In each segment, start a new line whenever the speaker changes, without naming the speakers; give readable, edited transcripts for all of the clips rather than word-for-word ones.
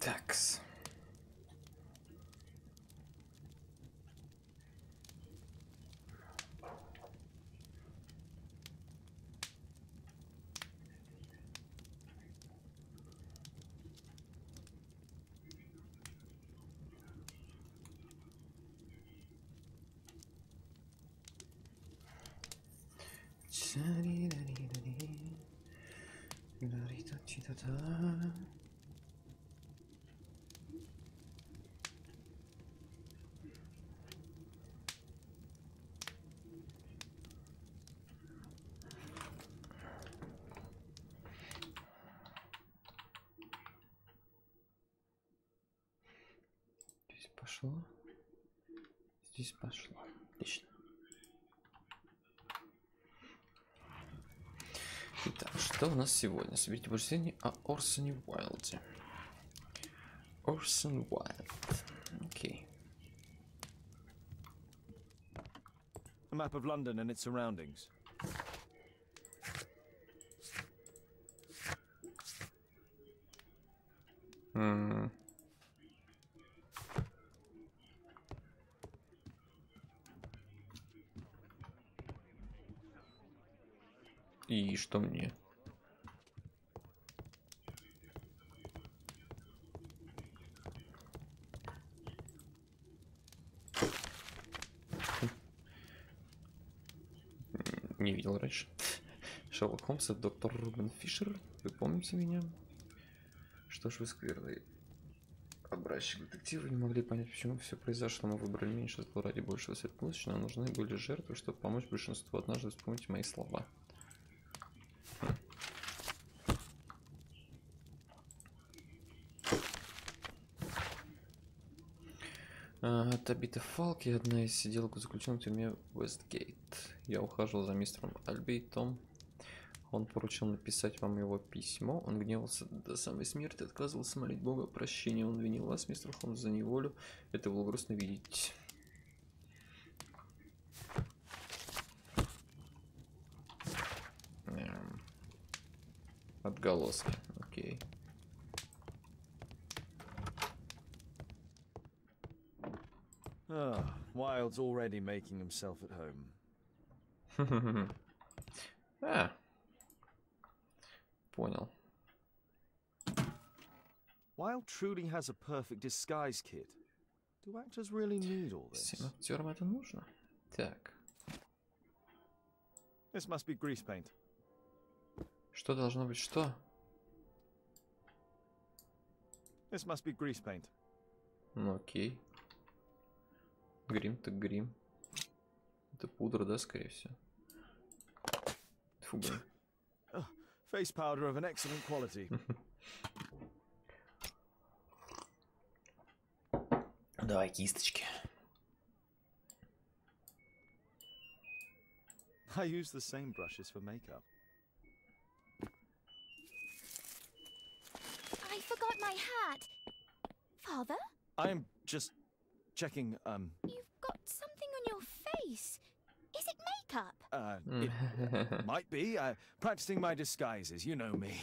Такс. Здесь пошло. Здесь пошло. Отлично. Итак, что у нас сегодня? Соберите побуждение о Орсоне Уайлде. Орсон Уайлд. Окей.
A map of London and its surroundings.
И что мне? Не видел раньше. Шерлок Холмс, это доктор Рубен Фишер. Вы помните меня? Что ж вы скверный образчик детектива, не могли понять, почему все произошло. Мы выбрали меньшинство ради большего светлости, нам нужны были жертвы, чтобы помочь большинству. Однажды вспомните мои слова. Табита Фалки, одна из сиделок заключенных в тюрьме Вестгейт. Я ухаживал за мистером Альбейтом. Он поручил написать вам его письмо. Он гневался до самой смерти, отказывался молить Бога о прощении. Он винил вас, мистер Холмс, за неволю. Это было грустно видеть. Отголоски. Окей.
Wilde's already making himself at home.
Понял.
Wilde truly has a perfect disguise kit. Do actors really need all this?
Всем актерам это нужно. Так.
This must be grease paint.
Что должно быть что?
This must be grease paint.
Ну окей. Грим так грим. Это пудра, да, скорее всего. Фу, блин.
Face powder of an excellent quality.
Давай кисточки.
I use the same brushes for makeup.
I forgot my hat. Father?
I'm just checking,
You've got something on your face. Is it makeup?
It might be. Practicing my disguises, you know me.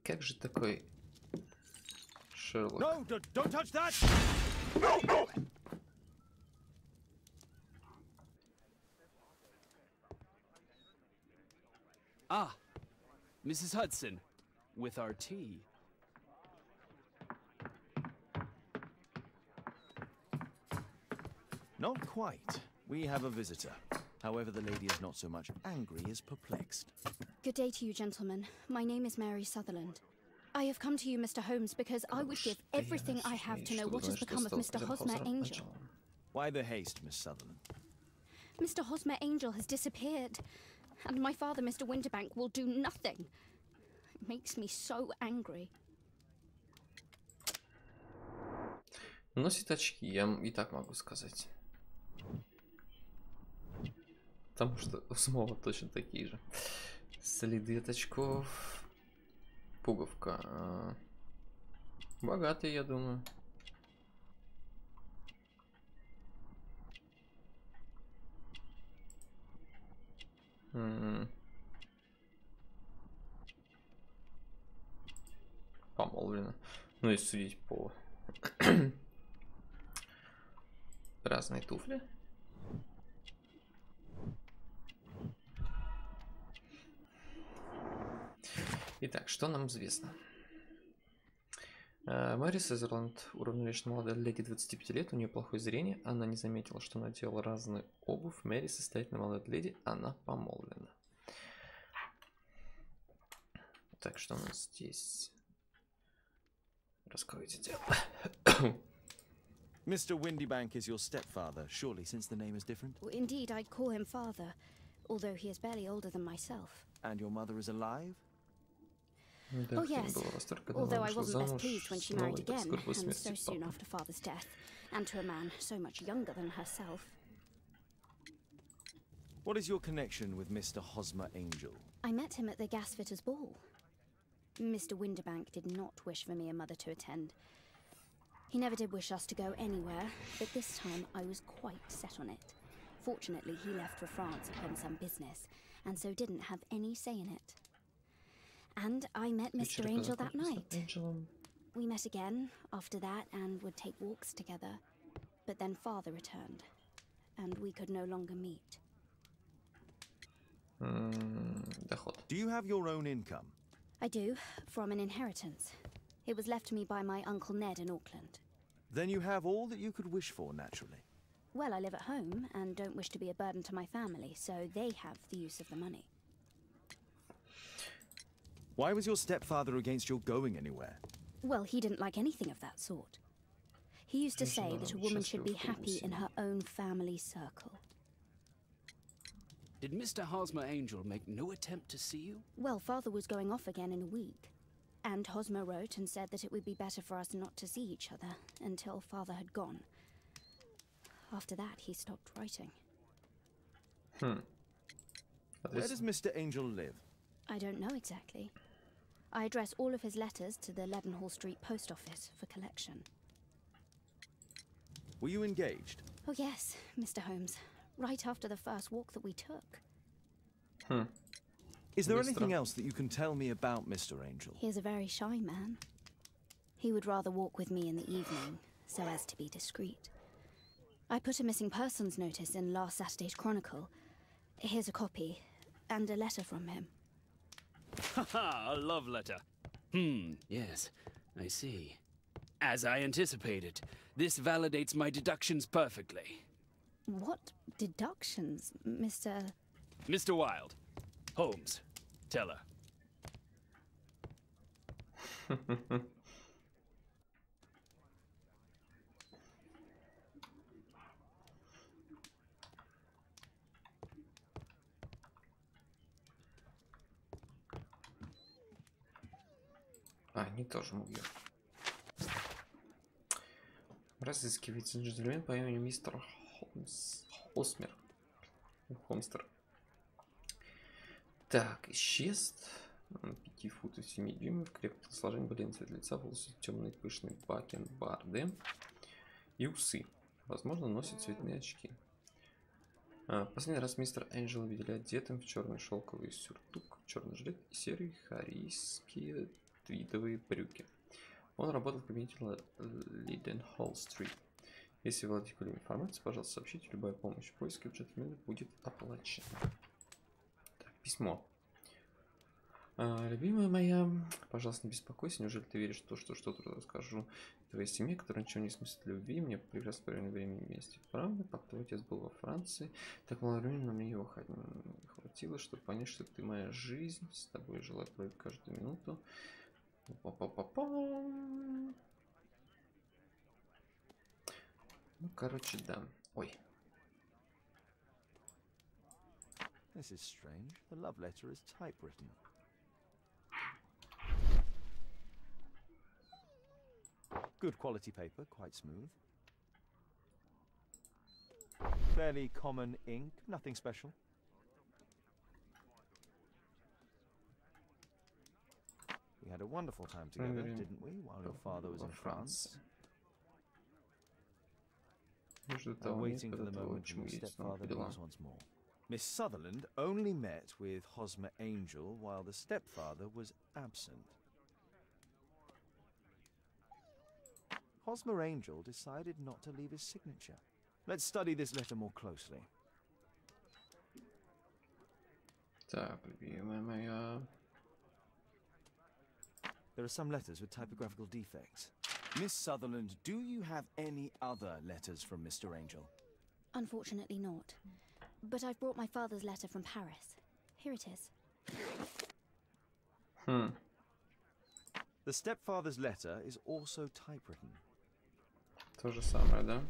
Как же такой Шерлок?
No, don't touch that!
Ah, Mrs. Hudson, with our tea.
Not quite. We have a visitor. However, the lady is not so much angry as perplexed.
Good day to you, gentlemen. My name is Mary Sutherland. I have come to you, Mr. Holmes, because I would give everything I have to know what has become of Mr. Hosmer Angel.
Why the haste, Miss Sutherland?
Mr. Hosmer Angel has disappeared, and my father, Mr. Winterbank, will do nothing. It makes me so angry.
Носит очки, я и так могу сказать. Потому что у самого точно такие же. Следы от очков. Пуговка. Богатый, я думаю. Помолвлено. Ну, если судить по разные туфли. Итак, что нам известно? Мэри Сезерланд, уравновешенная молодая леди 25 лет, у нее плохое зрение, она не заметила, что надела разную обувь. Мэри состоятельная молодая леди, она помолвлена. Так, что у нас здесь? Раскройте дело.
Mr. Windybank is your stepfather, surely, since the name is different?
Indeed, I'd call him father, although he is barely older than myself.
And your mother is alive?
Oh yes, although I wasn't best pleased when she married again, and so soon after father's death, and to a man so much younger than herself.
What is your connection with Mr. Hosmer Angel?
I met him at the gasfitters' ball. Mr. Windybank did not wish for me and mother to attend. He never did wish us to go anywhere, but this time I was quite set on it. Fortunately, he left for France upon some business, and so didn't have any say in it. And I met Mr. Angel that night. We met again after that and would take walks together. But then father returned, and we could no longer meet.
Do you have your own income?
I do, from an inheritance. It was left to me by my Uncle Ned in Auckland.
Then you have all that you could wish for, naturally.
Well, I live at home and don't wish to be a burden to my family, so they have the use of the money.
Why was your stepfather against your going anywhere?
Well, he didn't like anything of that sort. He used to say that a woman should be happy in her own family circle.
Did Mr. Hosmer Angel make no attempt to see you?
Well, father was going off again in a week. And Hosmer wrote and said that it would be better for us not to see each other until father had gone. After that, he stopped writing.
Where does Mr. Angel live?
I don't know exactly. I address all of his letters to the Leadenhall Street post office for collection.
Were you engaged?
Oh yes, Mr. Holmes. Right after the first walk that we took.
Is there anything else that you can tell me about Mr. Angel?
He is a very shy man. He would rather walk with me in the evening, so as to be discreet. I put a missing persons notice in last Saturday's Chronicle. Here's a copy, and a letter from him.
Haha, a love letter. Yes, I see. As I anticipated, this validates my deductions perfectly.
What deductions, Mr.
Mr. Wilde. Holmes, tell her.
Они тоже мугер. Разыскивается джентльмен по имени мистер Хосмер. Хомстер. Так, исчез. 5 футов 7 дюймов, крепкое сложение, блин, цвет лица, волосы темные, пышные, бакенбарды и усы. Возможно, носит цветные очки. Последний раз мистер Энджел видели одетым в черный шелковый сюртук, черный жилет и серые харийские твидовые брюки. Он работал в кабинете Leadenhall Street. Если вы владеете какой-либо информацией, пожалуйста, сообщите, любая помощь в поиске у джентльмена будет оплачена. Так, письмо. Любимая моя, пожалуйста, не беспокойся, неужели ты веришь в то, что что-то расскажу твоей семье, которая ничего не смыслит любви, мне прекрасно проведено время вместе. Правда, пока твой отец был во Франции, так мало времени, но мне его хватило, чтобы понять, что ты моя жизнь, с тобой желаю проводить каждую минуту. Ну, короче, да. Ой.
This is strange. The love letter is typewritten. Good quality paper, quite smooth. Fairly common ink, nothing special. We had a wonderful time together, didn't we, while your father was in France? I'm waiting for the moment when your stepfather leaves once more. Miss Sutherland only met with Hosmer Angel while the stepfather was absent. Hosmer Angel decided not to leave his signature. Let's study this letter more closely.
Так, любимая моя.
There are some letters with typographical defects. Miss Sutherland, do you have any other letters from Mr. Angel?
Unfortunately not. But I've brought my father's letter from Paris. Here it is.
The stepfather's letter is also typewritten.
То же самое, да?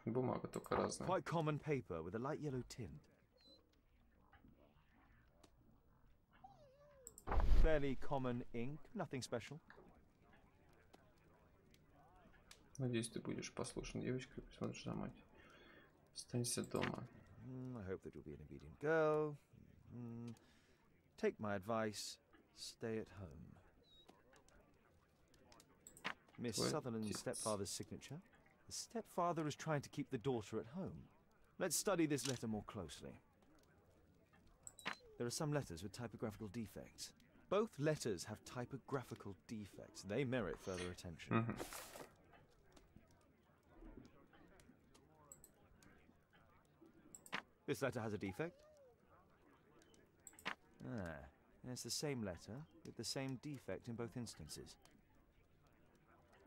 Бумага только разная.
Quite common paper with a light yellow tint. Fairly common ink, nothing special.
Надеюсь, ты будешь послушной девочкой, посмотришь за мать. Останься дома.
I hope that you'll be an obedient girl. Take my advice. Stay at home. Miss Sutherland's stepfather's signature. The stepfather is trying to keep the daughter at home. Let's study this letter more closely. There are some letters with typographical defects. Both letters have typographical defects. They merit further attention. This letter has a defect. It's the same letter with the same defect in both instances.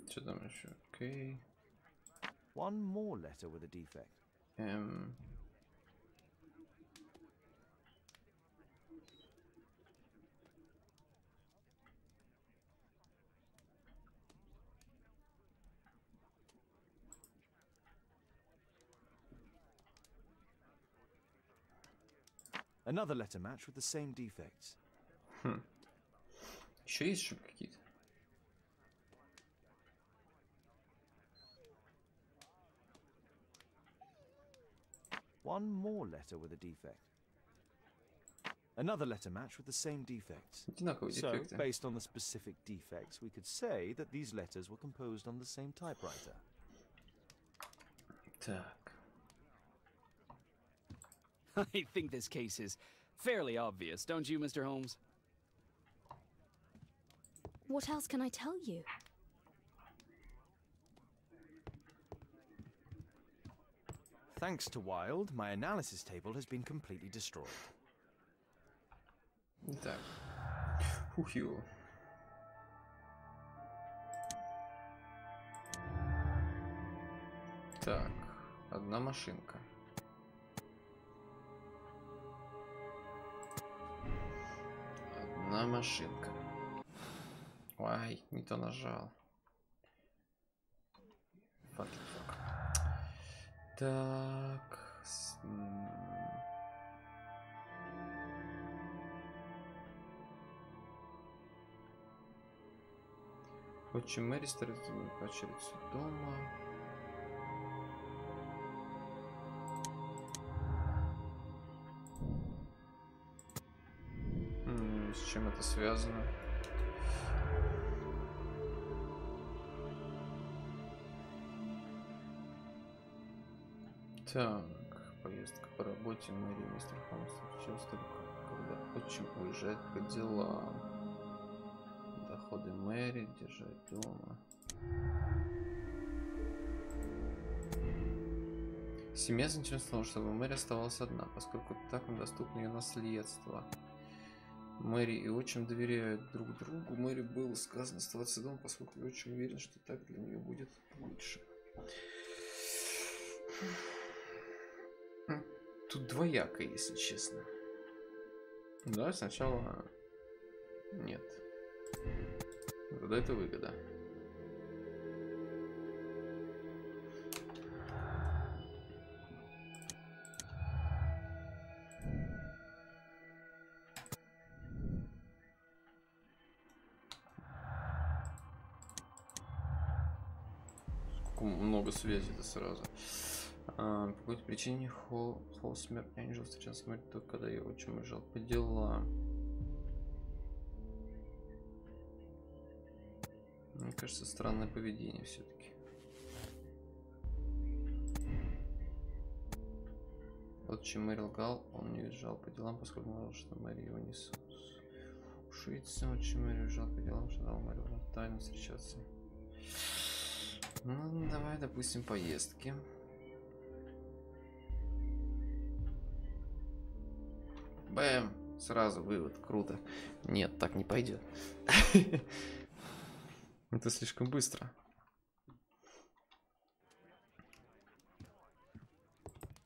Что там еще? Okay.
One more letter with a defect. Another letter match with the same defects.
Еще есть ошибки какие-то?
One more letter with a defect. Another letter match with the same defects.
Одинаковые
So,
дефекты.
based on the specific defects, we could say that these letters were composed on the same typewriter.
Так.
I think this case is fairly obvious, don't you, Mr. Holmes?
What else can I tell you?
Thanks to Wilde, my analysis table has been completely destroyed.
Так. Ухью. Так. Одна машинка. Одна машинка. Ой, не то нажал. Fuck. Так. Отчим Мэри старается поощриться дома. С чем это связано? Так, поездка по работе. Мэри и мистер Холмс встречаются только когда отчим уезжает по делам. Доходы Мэри держать дома. Семья заинтересована, чтобы Мэри оставалась одна, поскольку так недоступно ее наследство. Мэри и отчим доверяют друг другу. Мэри было сказано оставаться дома, поскольку я очень уверен, что так для нее будет лучше. Тут двояко, если честно. Да, сначала нет. Тогда это выгода. Сколько много связей-то сразу. По какой-то причине Хосмер Энджел встречался с Мэри только когда ее отчим уезжал по делам. Мне кажется, странное поведение все-таки. Отчим Мэри лгал, он не уезжал по делам, поскольку знал, что Мэри его не слушается. Отчим Мэри уезжал по делам, что дал Мэри тайно встречаться. Ну, давай, допустим, поездки. Бэм! Сразу вывод. Круто. Нет, так не пойдет. Это слишком быстро.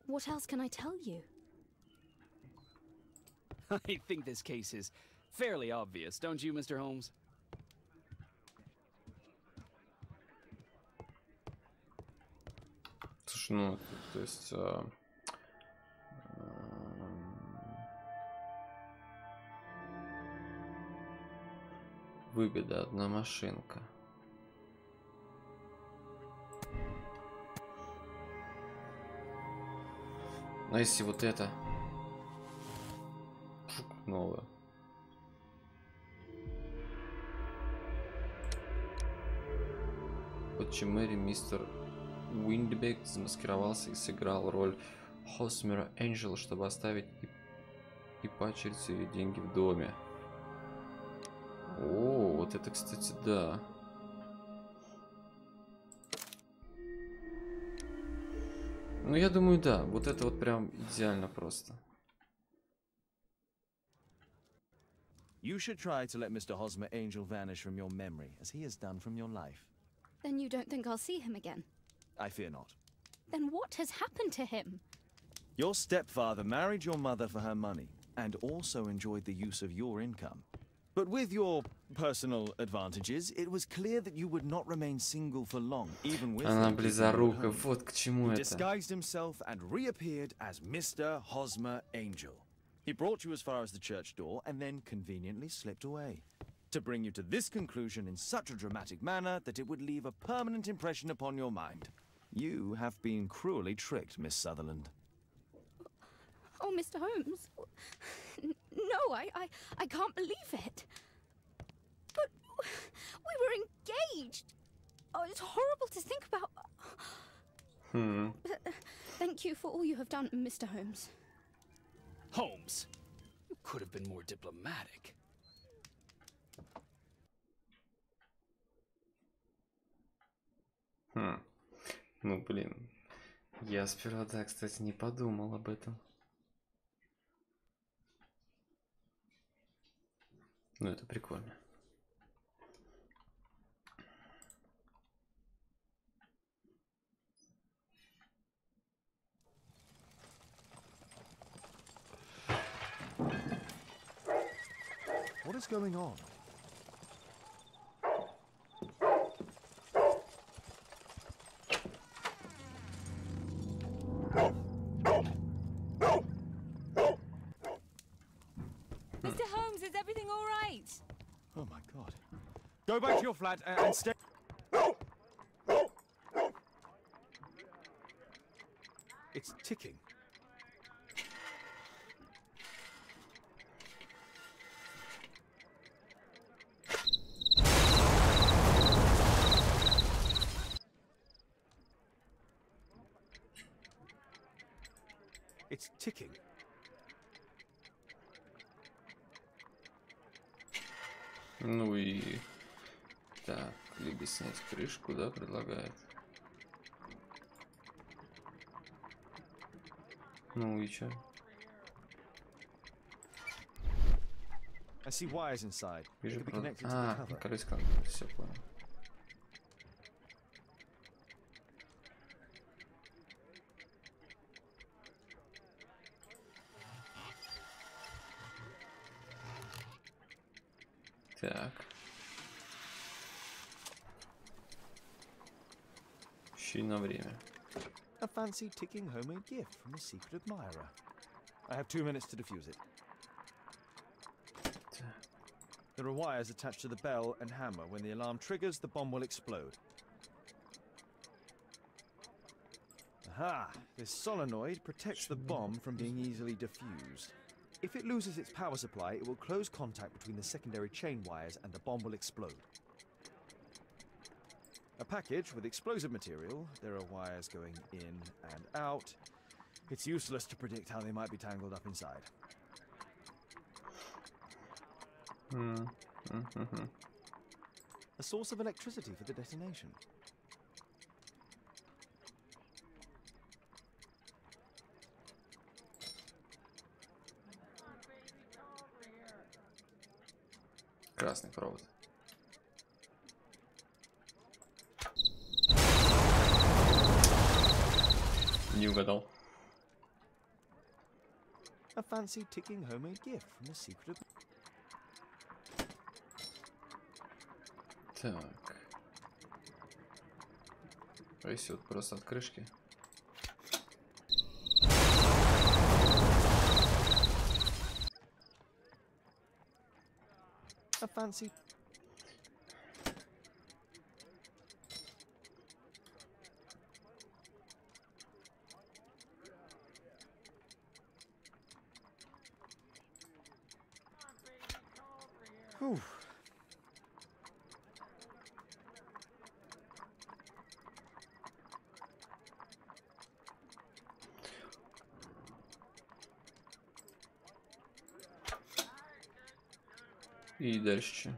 What else can I tell you?
I think this case is fairly obvious, don't you, Mr. Holmes?
Слушай, ну, то есть... выгода, одна машинка. Но если вот это новое. Отчим Мэри мистер Уиндбек замаскировался и сыграл роль Хосмера Энджела, чтобы оставить и пачерить ее деньги в доме. О, вот это, кстати, да. Ну, я думаю, да. Вот это вот прям идеально просто.
You should try to let Mr. Hosmer Angel vanish from your memory, as he has done from your life.
Then you don't think I'll see him again?
I fear not.
Then what has happened to him?
Your stepfather married your mother for her money, and also enjoyed the use of your income. But with your personal advantages, it was clear that you would not remain single for long, even with
Она близорука, вот к чему
He
это.
disguised himself and reappeared as Mr. Hosmer Angel. He brought you as far as the church door and then conveniently slipped away. To bring you to this conclusion in such a dramatic manner that it would leave a permanent impression upon your mind. You have been cruelly tricked, Miss Sutherland.
Oh, Mr. Holmes. No, I can't believe it. But we were engaged. Oh, it's horrible to think about. Thank you for all you have done, Mr. Holmes.
Holmes, you could have been more diplomatic.
Ну, блин. Я сперва, да, кстати, не подумал об этом. Ну, это прикольно.
What is going on?
Mr. Holmes, is everything all right?
Oh my God. Go back to your flat and stay. It's ticking. It's ticking.
Ну и... Так, либо снять крышку, да, предлагает. Ну и чё?
I see wires inside. They
Вижу,
could be connected to the
а,
cover.
колеско, все понял. Так. Ищи на время.
A fancy ticking homemade gift from a secret admirer. I have 2 minutes to defuse it. There are wires attached to the bell and hammer. When the alarm triggers, the bomb will explode. Aha! This solenoid protects the bomb from being easily diffused. If it loses its power supply, it will close contact between the secondary chain wires and the bomb will explode. A package with explosive material. There are wires going in and out. It's useless to predict how they might be tangled up inside. A source of electricity for the detonation.
Красный провод. Не угадал.
A fancy ticking homemade gift from the secret of...
Так. А если вот просто от крышки?
A fancy... Whew.
И дальше.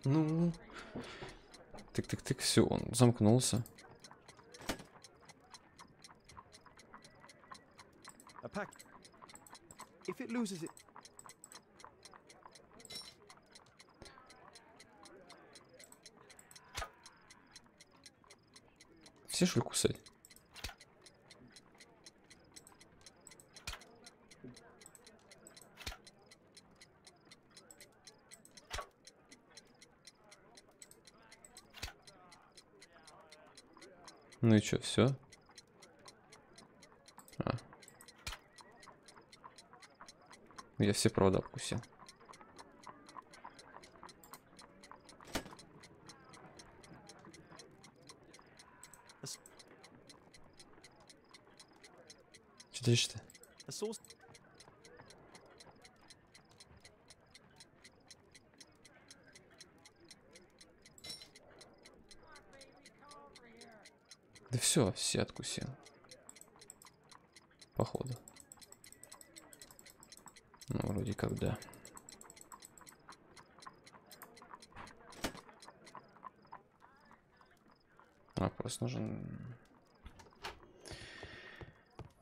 Ну, тык-тык-тык, все, он замкнулся.
A pack... If it loses it...
Все что ли кусать? Ну и чё, все? Я все провода обкусил. Что дальше-то?
A source...
Да все откусил. Походу. Ну, вроде как да. А, просто нужен...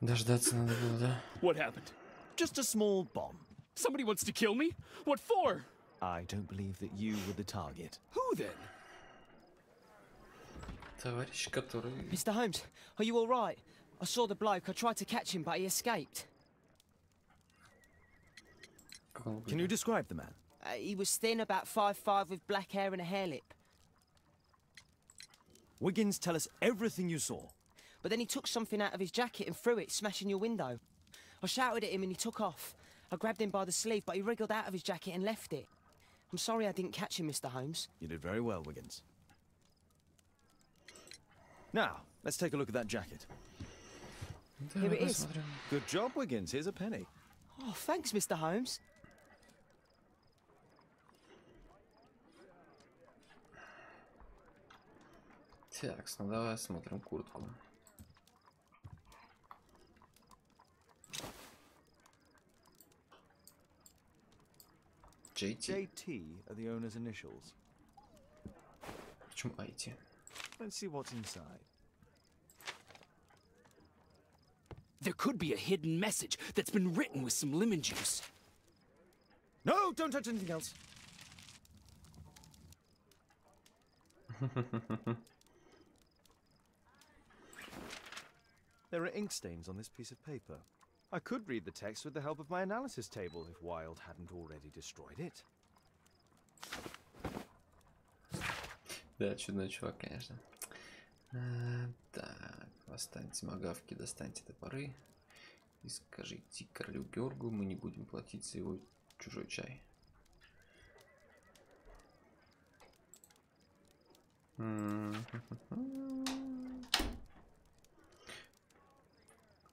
Дождаться надо было, да?
What happened?
Just a small bomb.
Somebody wants to kill me? What for?
I don't believe that you were the target.
Who then?
Товарищ, который...
Mr. Holmes, are you all right? I saw the bloke. I tried to catch him, but he escaped.
Can you describe the man?
He was thin, about 5'5", with black hair and a hair lip.
Wiggins, tell us everything you saw.
But then he took something out of his jacket and threw it, smashing your window. I shouted at him and he took off. I grabbed him by the sleeve, but he wriggled out of his jacket and left it. I'm sorry I didn't catch him, Mr. Holmes.
You did very well, Wiggins. Now, let's take a look at that jacket.
Here it is.
Good job, Wiggins. Here's a penny.
Oh, thanks, Mr. Holmes.
Так, ну давай смотрим куртку. JT.
JT are the owner's initials.
Почему IT?
Let's see what's inside.
There could be a hidden message that's been written with some lemon juice.
No, don't touch anything else. There are ink stains on this piece of paper. I could read the text with the help of my analysis table if Wilde hadn't already destroyed it.
Да, чудной чувак, конечно. Так, достаньте магавки, достаньте топоры. И скажите королю Георгу, мы не будем платить за его чужой чай.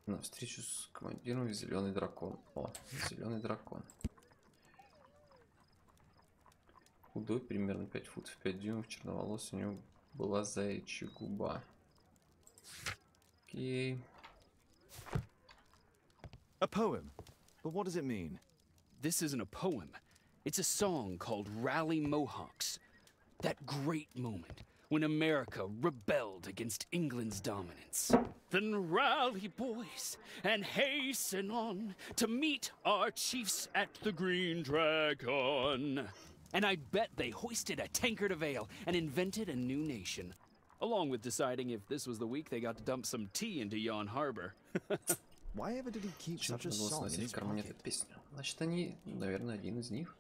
На встречу с командиром зеленый дракон. О, зеленый дракон. Худой, примерно 5 футов 5 дюймов, черноволосый, у него была заячья губа. Окей.
A poem? But what does it mean?
This isn't a poem. It's a song called Rally Mohawks. That great moment when America rebelled against England's dominance. Then rally, boys, and hasten on to meet our chiefs at the Green Dragon. And I bet they hoisted a tankard of ale and invented a new nation. Along with deciding if this was the week they got to dump some tea into yon harbor.
Why ever did he keep such a song in his pocket?
Значит, они, наверное, один из них.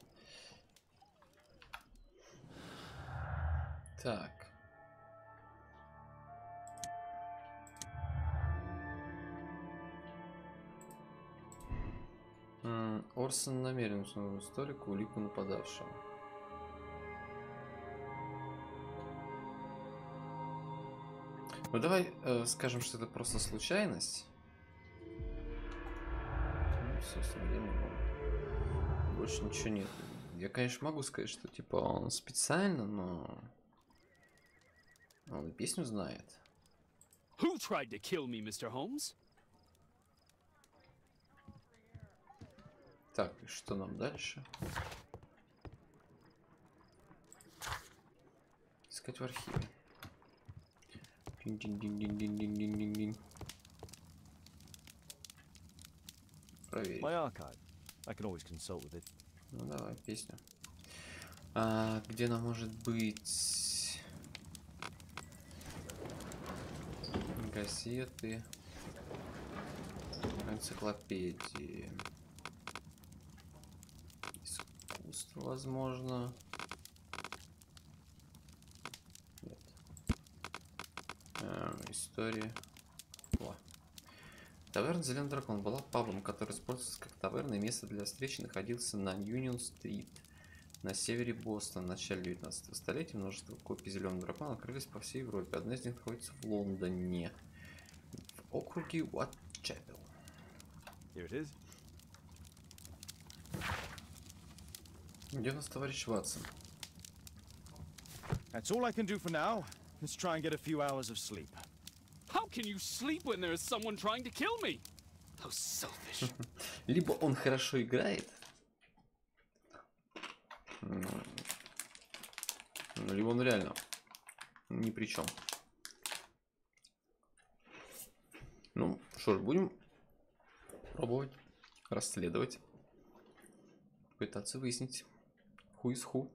Так. Орсон намерен установить столику улику нападавшего. Ну давай скажем, что это просто случайность. Ну, собственно, я не могу. Больше ничего нет. Я, конечно, могу сказать, что типа он специально, но он и песню знает.
Who tried to kill me, Mr. Holmes?
Так, и что нам дальше? Искать в архиве. Динь-динь-динь-динь-динь-динь-динь. Проверить.
My archive. I can always consult with it.
Ну давай, песню. Где она может быть? Кассеты. Энциклопедии. Искусство, возможно. Нет. История. О. Таверна «Зеленый дракон» была пабом, который использовался как таверна, и место для встречи находился на Юнион-стрит на севере Бостона. В начале 19 столетия множество копий «Зеленого дракона» открылись по всей Европе. Одна из них находится в Лондоне, в округе Уайтчепел.
Here it is.
Где у нас товарищ Ватсон?
That's all I can do for now. Let's try and get a few hours of sleep.
How can you sleep when there is someone trying to kill me? How selfish.
Либо он хорошо играет, либо он реально ни при чем. Ну, что ж, будем пробовать расследовать, пытаться выяснить, who is who.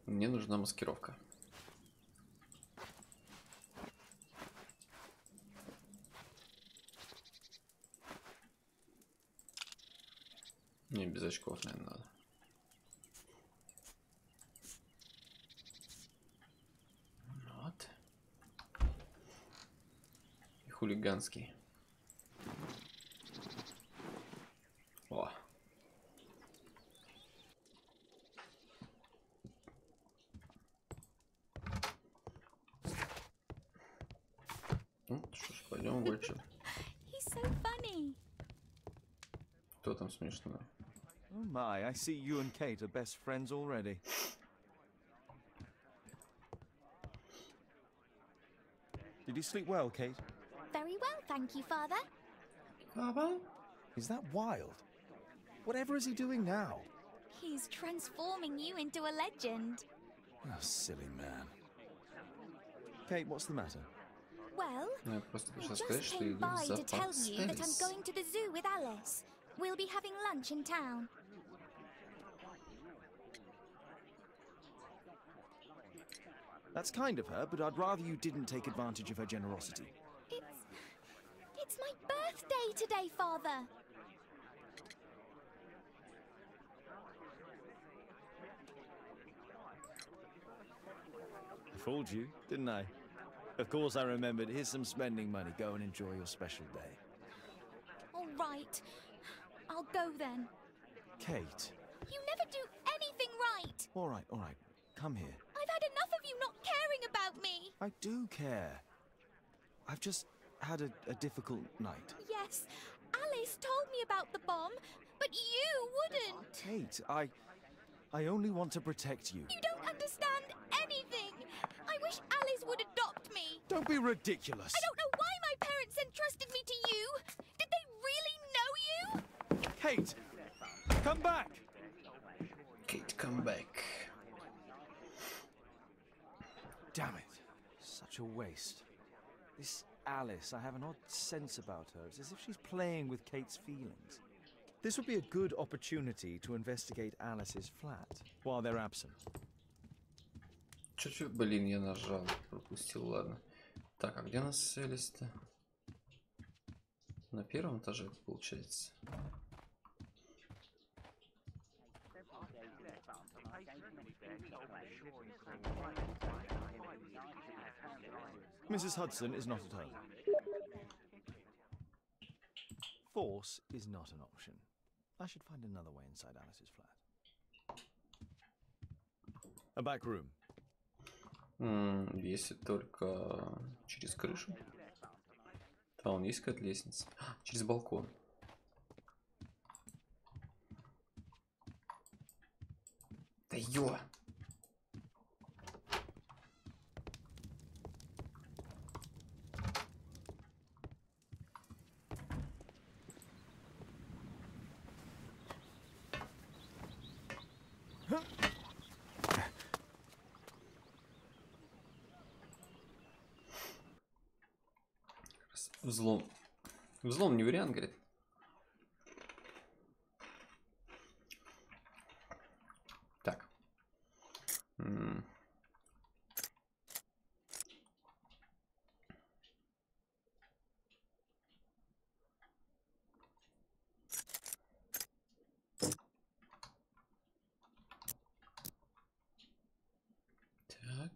Мне нужна маскировка. Не, без очков, наверное, надо. Вот. И хулиганский. О. Ну, что ж, пойдем больше.
He's so funny.
Кто там смешной?
Oh my, I see you and Kate are best friends already. Did you sleep well, Kate?
Very well, thank you, Father.
Papa?
Is that wild? Whatever is he doing now?
He's transforming you into a legend.
Oh, silly man. Kate, what's the matter?
Well,
Ну, я просто
I
пришел сказать,
just
что
came
иду
by
за
to tell you that I'm
Элис.
going to the zoo with Alice. We'll be having lunch in town.
That's kind of her, but I'd rather you didn't take advantage of her generosity.
It's my birthday today, Father.
fooled you, didn't I? Of course I remembered. Here's some spending money. Go and enjoy your special day.
All right. I'll go then.
Kate.
You never do anything right.
All right, all right. Come here.
I've had enough of you not caring about me.
I do care. I've just had a difficult night.
Yes, Alice told me about the bomb, but you wouldn't.
Kate, I only want to protect you.
You don't understand anything. I wish Alice would adopt me.
Don't be ridiculous.
I don't know why my parents entrusted me to you. Did they really know you?
Kate, come back.
Kate, come back.
Damn it. Such a waste. This Alice, I have an odd sense about her. It's as if she's playing with Kate's feelings. This would be a good opportunity to investigate Alice's flat while they're absent.
Чуть-чуть, блин, я нажал, пропустил, ладно. Так, а где у нас Элис-то? На первом этаже, получается.
Mrs. Hudson is not at home. Force is not an option. I should find another way inside Alice's flat. A back room.
Если только через крышу. Там есть какая-то лестница. Через балкон. Да ё! Взлом. Взлом не вариант, говорит. Так. Так.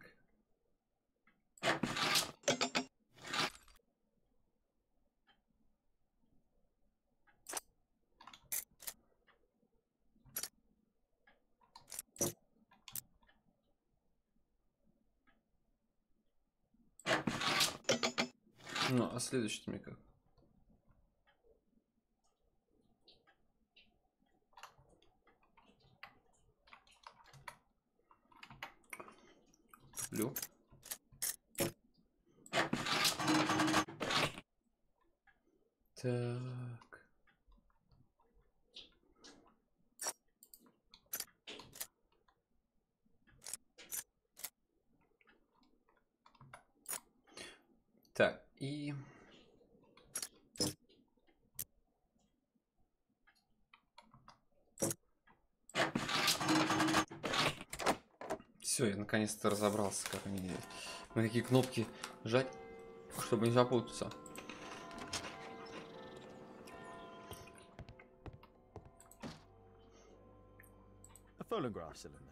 Ну, а следующий-то мне как? Туплю. Так. Так, и... Все, я наконец-то разобрался, как они... На какие кнопки жать, чтобы не запутаться.
A phonograph cylinder.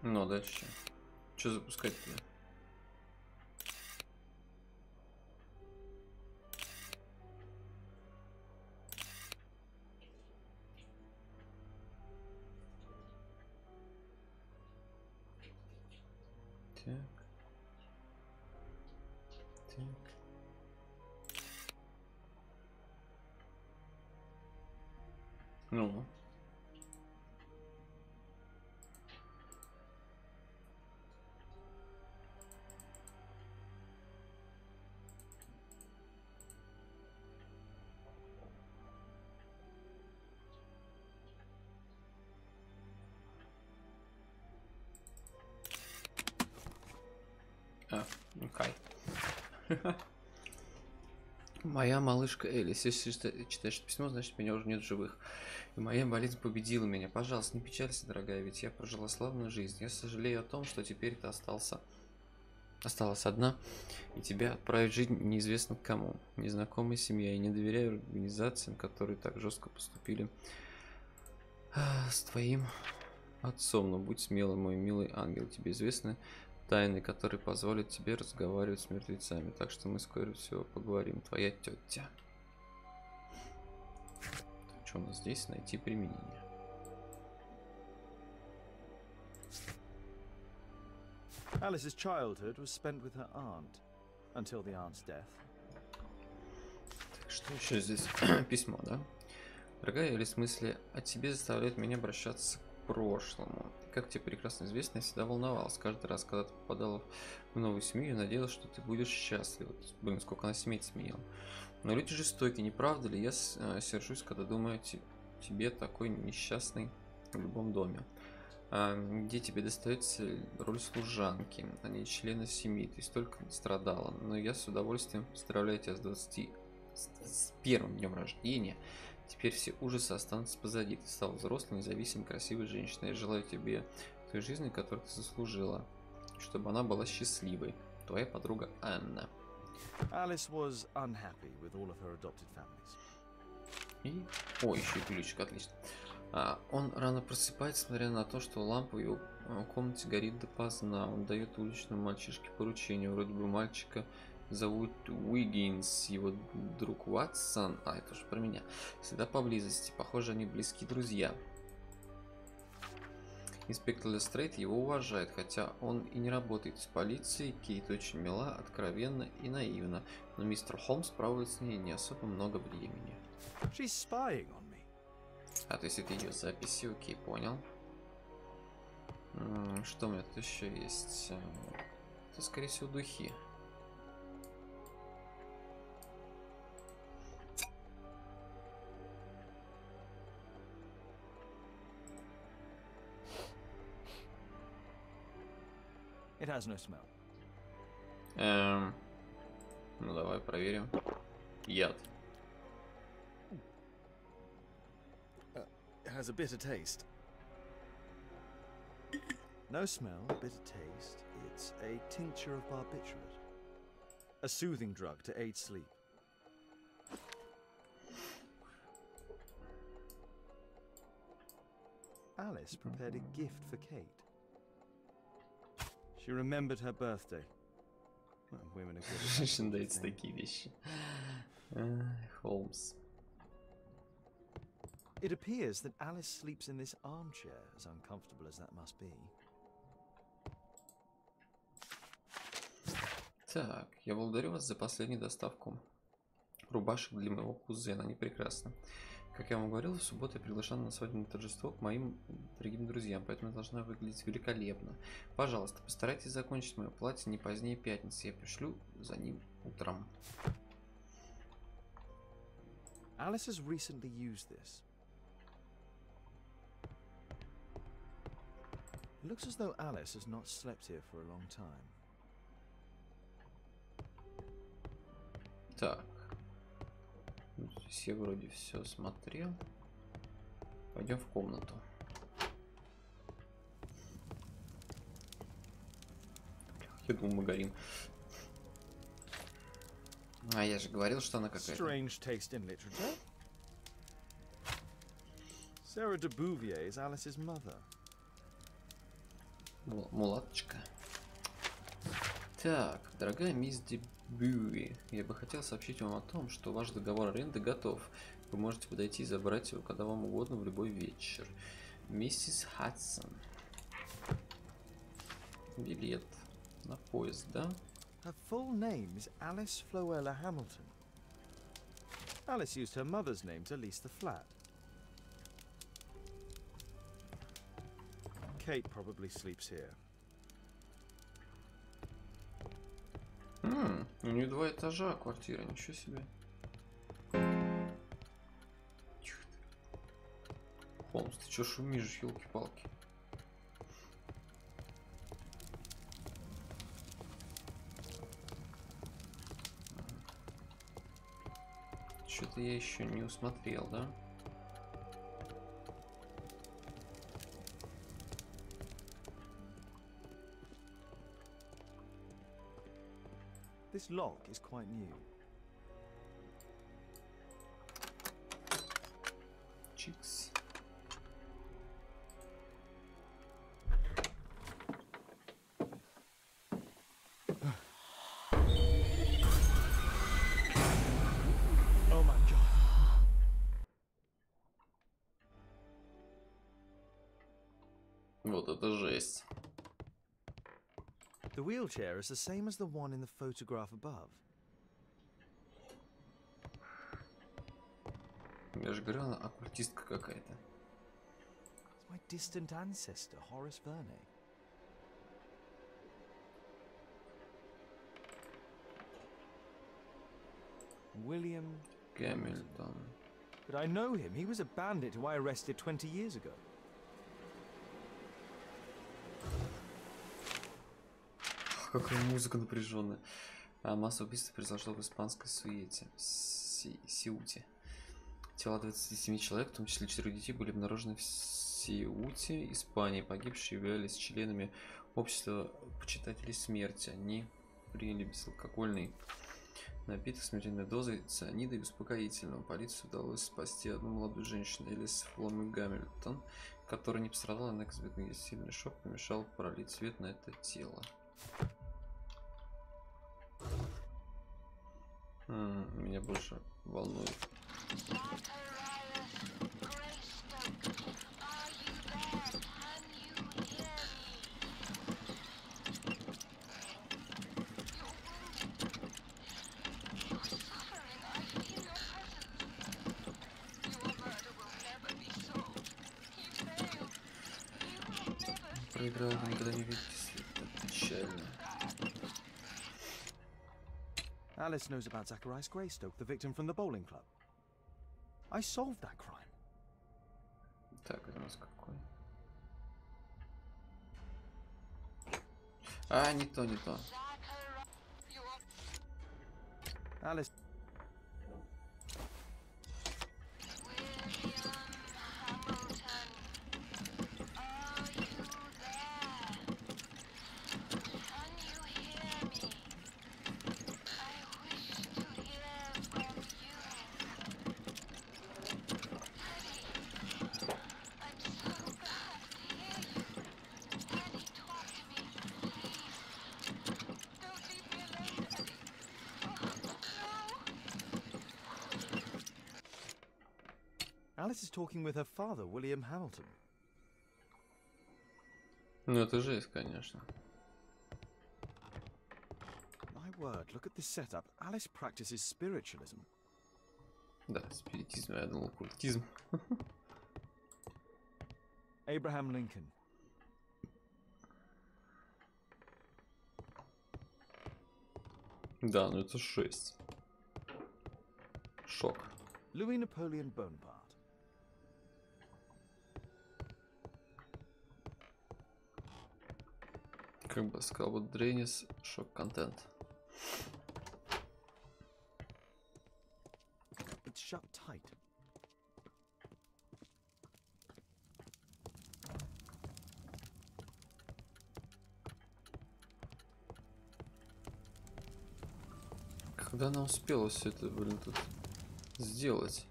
Ну, дальше. Что запускать-то? Так. Так. Ну. Окей. Моя малышка Элис, если читаешь письмо, значит меня уже нет в живых. И моя болезнь победила меня. Пожалуйста, не печалься, дорогая, ведь я прожила славную жизнь. Я сожалею о том, что теперь ты остался осталась одна, и тебя отправить жить неизвестно к кому. Незнакомая семья. Я не доверяю организациям, которые так жестко поступили с твоим отцом. Но будь смелым, мой милый ангел. Тебе известны тайны, которые позволят тебе разговаривать с мертвецами. Так что мы скоро все поговорим. Твоя тетя. Что у нас здесь? Найти применение.
Alice's childhood was spent with her aunt, until the aunt's death.
Так, что еще здесь? Письмо, да? Дорогая Элис, мысли о тебе заставляют меня обращаться к прошлому. Как тебе прекрасно известно, я всегда волновалась. Каждый раз, когда ты попадала в новую семью, я надеялась, что ты будешь счастлива. Блин, сколько она семей сменила. Но люди жестокие, не правда ли? Я сержусь, когда думаю о тебе такой несчастный в любом доме. Где тебе достается роль служанки, а не члена семьи. Ты столько страдала. Но я с удовольствием поздравляю тебя с первым днем рождения. Теперь все ужасы останутся позади. Ты стала взрослой, независимой, красивой женщиной. Я желаю тебе той жизни, которую ты заслужила, чтобы она была счастливой. Твоя подруга Анна.
Alice was unhappy with all of her adopted families.
И... О, еще и ключик, отлично. Он рано просыпается, смотря на то, что лампа в его комнате горит допоздна. Он дает уличному мальчишке поручение. Вроде бы мальчика зовут Уиггинс, его друг Ватсон. Это уже про меня. Всегда поблизости. Похоже, они близкие друзья. Инспектор Лестрейд его уважает, хотя он и не работает с полицией. Кейт очень мила, откровенна и наивна. Но мистер Холмс проводит с ней не особо много времени.
She's spying on me.
То есть это ее записи, окей, понял. Что у меня тут еще есть? Это, скорее всего, духи.
It has no smell.
Ну давай проверим. Яд.
It has a bitter taste. No smell, bitter taste. It's a tincture of barbiturate. A soothing drug to aid sleep. Alice prepared a gift for Kate. She remembered her birthday. Well, women are good at that sort
Женщин
of
даются
thing.
такие вещи. Холмс.
It appears that Alice sleeps in this armchair, as uncomfortable as that must be.
Так, я благодарю вас за последнюю доставку рубашек для моего кузена. Они прекрасны. Как я вам говорил, в субботу я приглашена на свадебное торжество к моим дорогим друзьям, поэтому я должна выглядеть великолепно. Пожалуйста, постарайтесь закончить мое платье не позднее пятницы. Я пришлю за ним утром.
Alice has recently used this. It looks as though Alice has not slept here for a long time.
Так. Здесь я вроде все смотрел. Пойдем в комнату. Я думаю, мы горим. Я же говорил, что она какая-то.
Strange taste in literature. Sarah de Bouvier is Alice's mother.
Мулаточка. Так, дорогая мисс Дебюи, я бы хотел сообщить вам о том, что ваш договор аренды готов. Вы можете подойти и забрать его, когда вам угодно, в любой вечер. Миссис Хадсон. Билет на поезд, да?
Her full name is Alice Floella Hamilton. Alice used her mother's name to lease the flat. Kate probably sleeps here.
У нее 2 этажа квартира, ничего себе. Тихо ты. Холмс, ты чё шумишь, елки-палки? Что-то я еще не усмотрел, да?
This lock is quite new.
Чикс.
Oh my god.
Вот это жесть.
The wheelchair is the same as the one in the photograph above.
Я же говорил, она оккультистка какая-то.
It's my distant ancestor, Horace Verney. William
Гамильтон.
But I know him. He was a bandit who I arrested 20 years ago.
Какая музыка напряженная. Массовое убийство произошло в испанской Суете. Сеуте. Тела 27 человек, в том числе 4 детей, были обнаружены в Сеуте, Испании. Погибшие являлись членами общества почитателей смерти. Они приняли безалкогольный напиток смертельной дозой цианида и успокоительного. Полиции удалось спасти одну молодую женщину, Элис Фломми Гамильтон, которая не пострадала, однако сильный шок помешал пролить свет на это тело. Меня больше волнует. Проиграл, никогда не видите свет. Это печально.
Alice knows about Zacharias Greystoke, the victim from the bowling club. I solved that crime.
Так, это у нас какой? А, не то, не то.
Alice. Alice is talking with her father, William Hamilton.
Ну это жесть, конечно.
My word, look at this setup. Alice practices spiritualism.
Да, спиритизм, я думал, оккультизм.
Abraham Lincoln.
Да, ну это 6. Шок.
Louis Napoleon Bonaparte.
Как бы сказал бы Дрейнис, шок-контент.
It's shut tight.
Когда она успела все это, блин, тут сделать?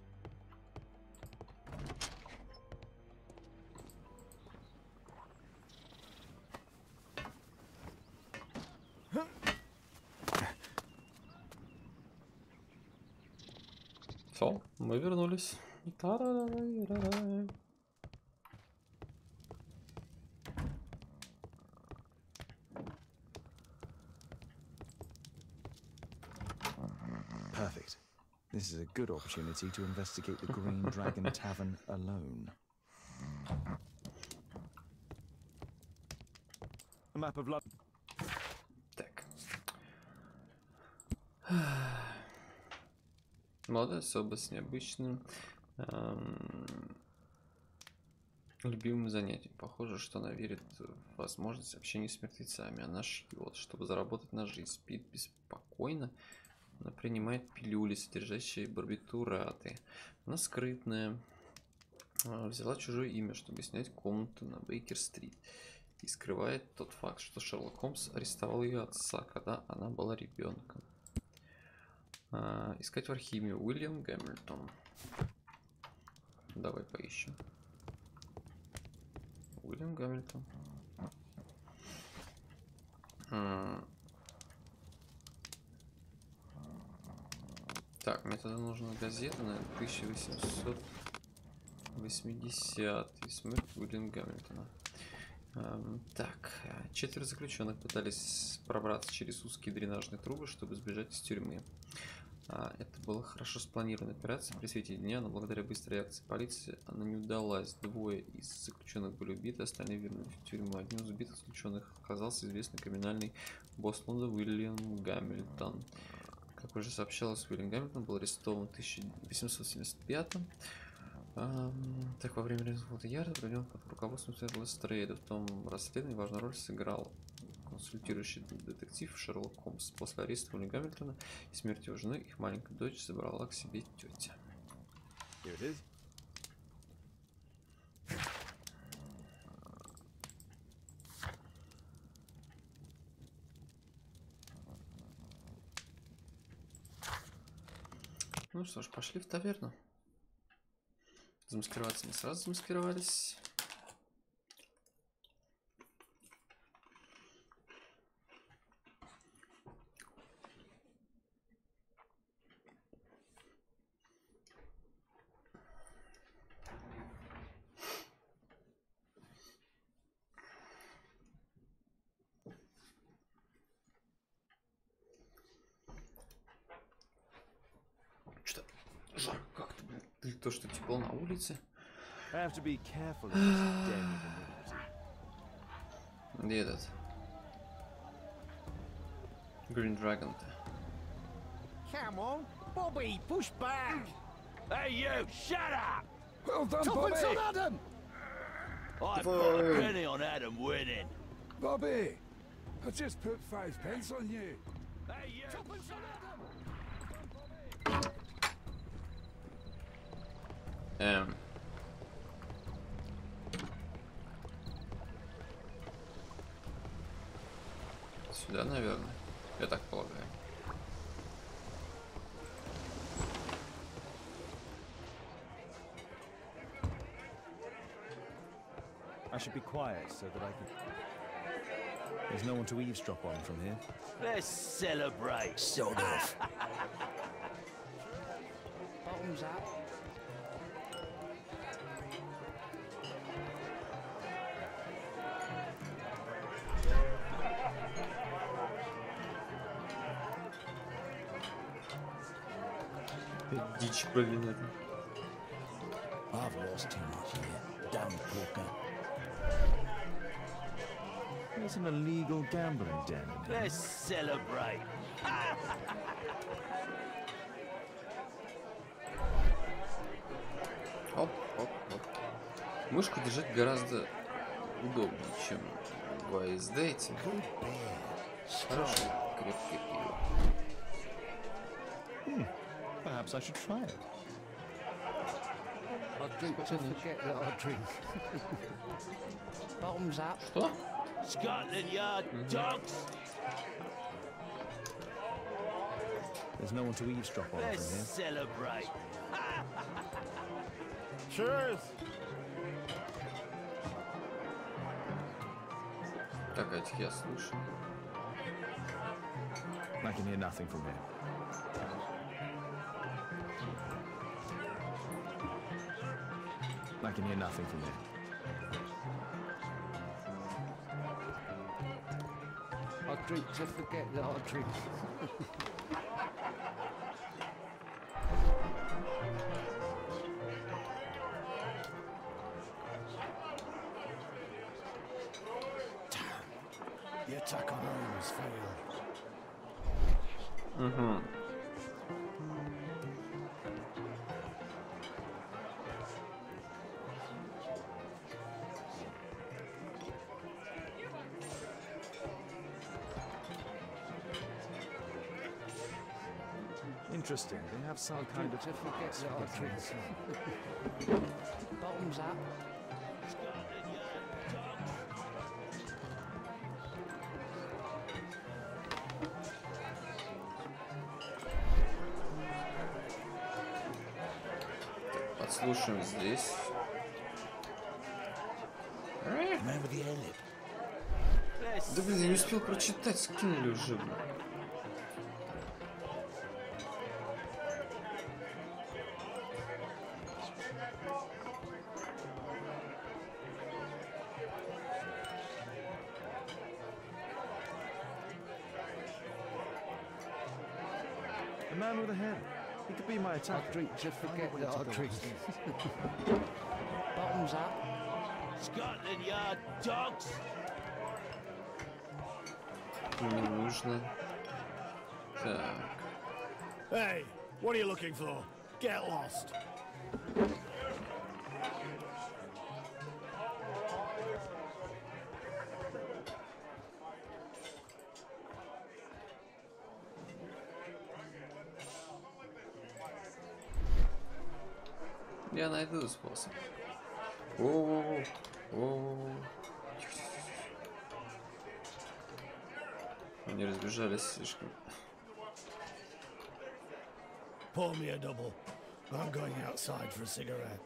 Все, мы вернулись. Та-ра-ра-ра-ра-ра.
Perfect. This is a good opportunity to investigate the Green Dragon Tavern alone. A map of London.
Так. Молодая особа с необычным любимым занятием. Похоже, что она верит в возможность общения с мертвецами. Она шьет, чтобы заработать на жизнь. Спит беспокойно. Она принимает пилюли, содержащие барбитураты. Она скрытная. Взяла чужое имя, чтобы снять комнату на Бейкер-стрит. и скрывает тот факт, что Шерлок Холмс арестовал ее отца, когда она была ребенком. Искать в архиве Уильям Гамильтон. Давай поищем. Уильям Гамильтон. Так, мне тогда нужна газета, наверное, 1880. Смерть Уильяма Гамильтона. Так, 4 заключенных пытались пробраться через узкие дренажные трубы, чтобы сбежать из тюрьмы. Это была хорошо спланированная операция при свете дня, но благодаря быстрой реакции полиции она не удалась. 2 из заключенных были убиты, остальные вернулись в тюрьму. Одним из убитых заключенных оказался известный криминальный босс Лондона Уильям Гамильтон. Как уже сообщалось, Уильям Гамильтон был арестован в 1875. Так, во время результата Ярда проведен под руководством Лестрейда. В том расследовании важную роль сыграл консультирующий детектив Шерлок Холмс. После ареста Уильяма Гамильтона и смерти его жены их маленькая дочь забрала к себе тетя. Ну что ж, пошли в таверну. Замаскироваться мы сразу замаскировались. Что-то жарко как-то, блин. Или то, что тепло на улице. Где этот? Green Dragon-то.
Come on, Bobby, push back.
Hey, you, shut up!
Well done, Bobby!
Tuppence on Adam!
I've got a penny on Adam winning.
Bobby, I just put 5 pence on you.
Hey, you!
Tuppence on Adam!
Сюда, наверное. Я так полагаю.
I should be quiet so that I can... There's no one to eavesdrop on from here.
Let's celebrate.
Sod off. Bottoms up.
Дичь провернуть.
I've lost too much here. Damn poker.
There's an illegal gambling den in here.
Let's celebrate.
Оп, оп, оп. Мышку держать гораздо удобнее, чем в ASD эти. Хорошее крепкое пиво.
Perhaps I should try it.
I drink to forget that I drink. Bottoms up.
Что?
Scotland Yard dogs.
There's no one to eavesdrop on
Let's
from here.
celebrate.
Cheers!
Так, этих я слышу.
I can hear nothing from here. I can hear nothing from here.
I drink to forget that I drink.
The attack on home has failed.
Interesting. They have some kind of...
To forget that I drink. Bottoms up.
подслушаем здесь. Да блин, я не успел прочитать, скинули уже, блин.
The man with the head. He could be my attacker.
I'll drink to forget that I'll drink.
Bottoms up.
Scotland Yard dogs!
Мне нужно. Так.
Hey, what are you looking for? Get lost.
Я найду способ. О-о-о. О-о-о. Они разбежались слишком.
Pour me a double. I'm going outside for a cigarette.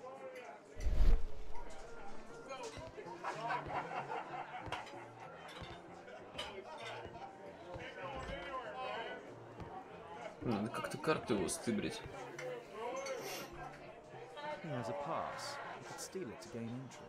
Надо как-то карту его стыбрить.
He has a pass. He could steal it to gain entry.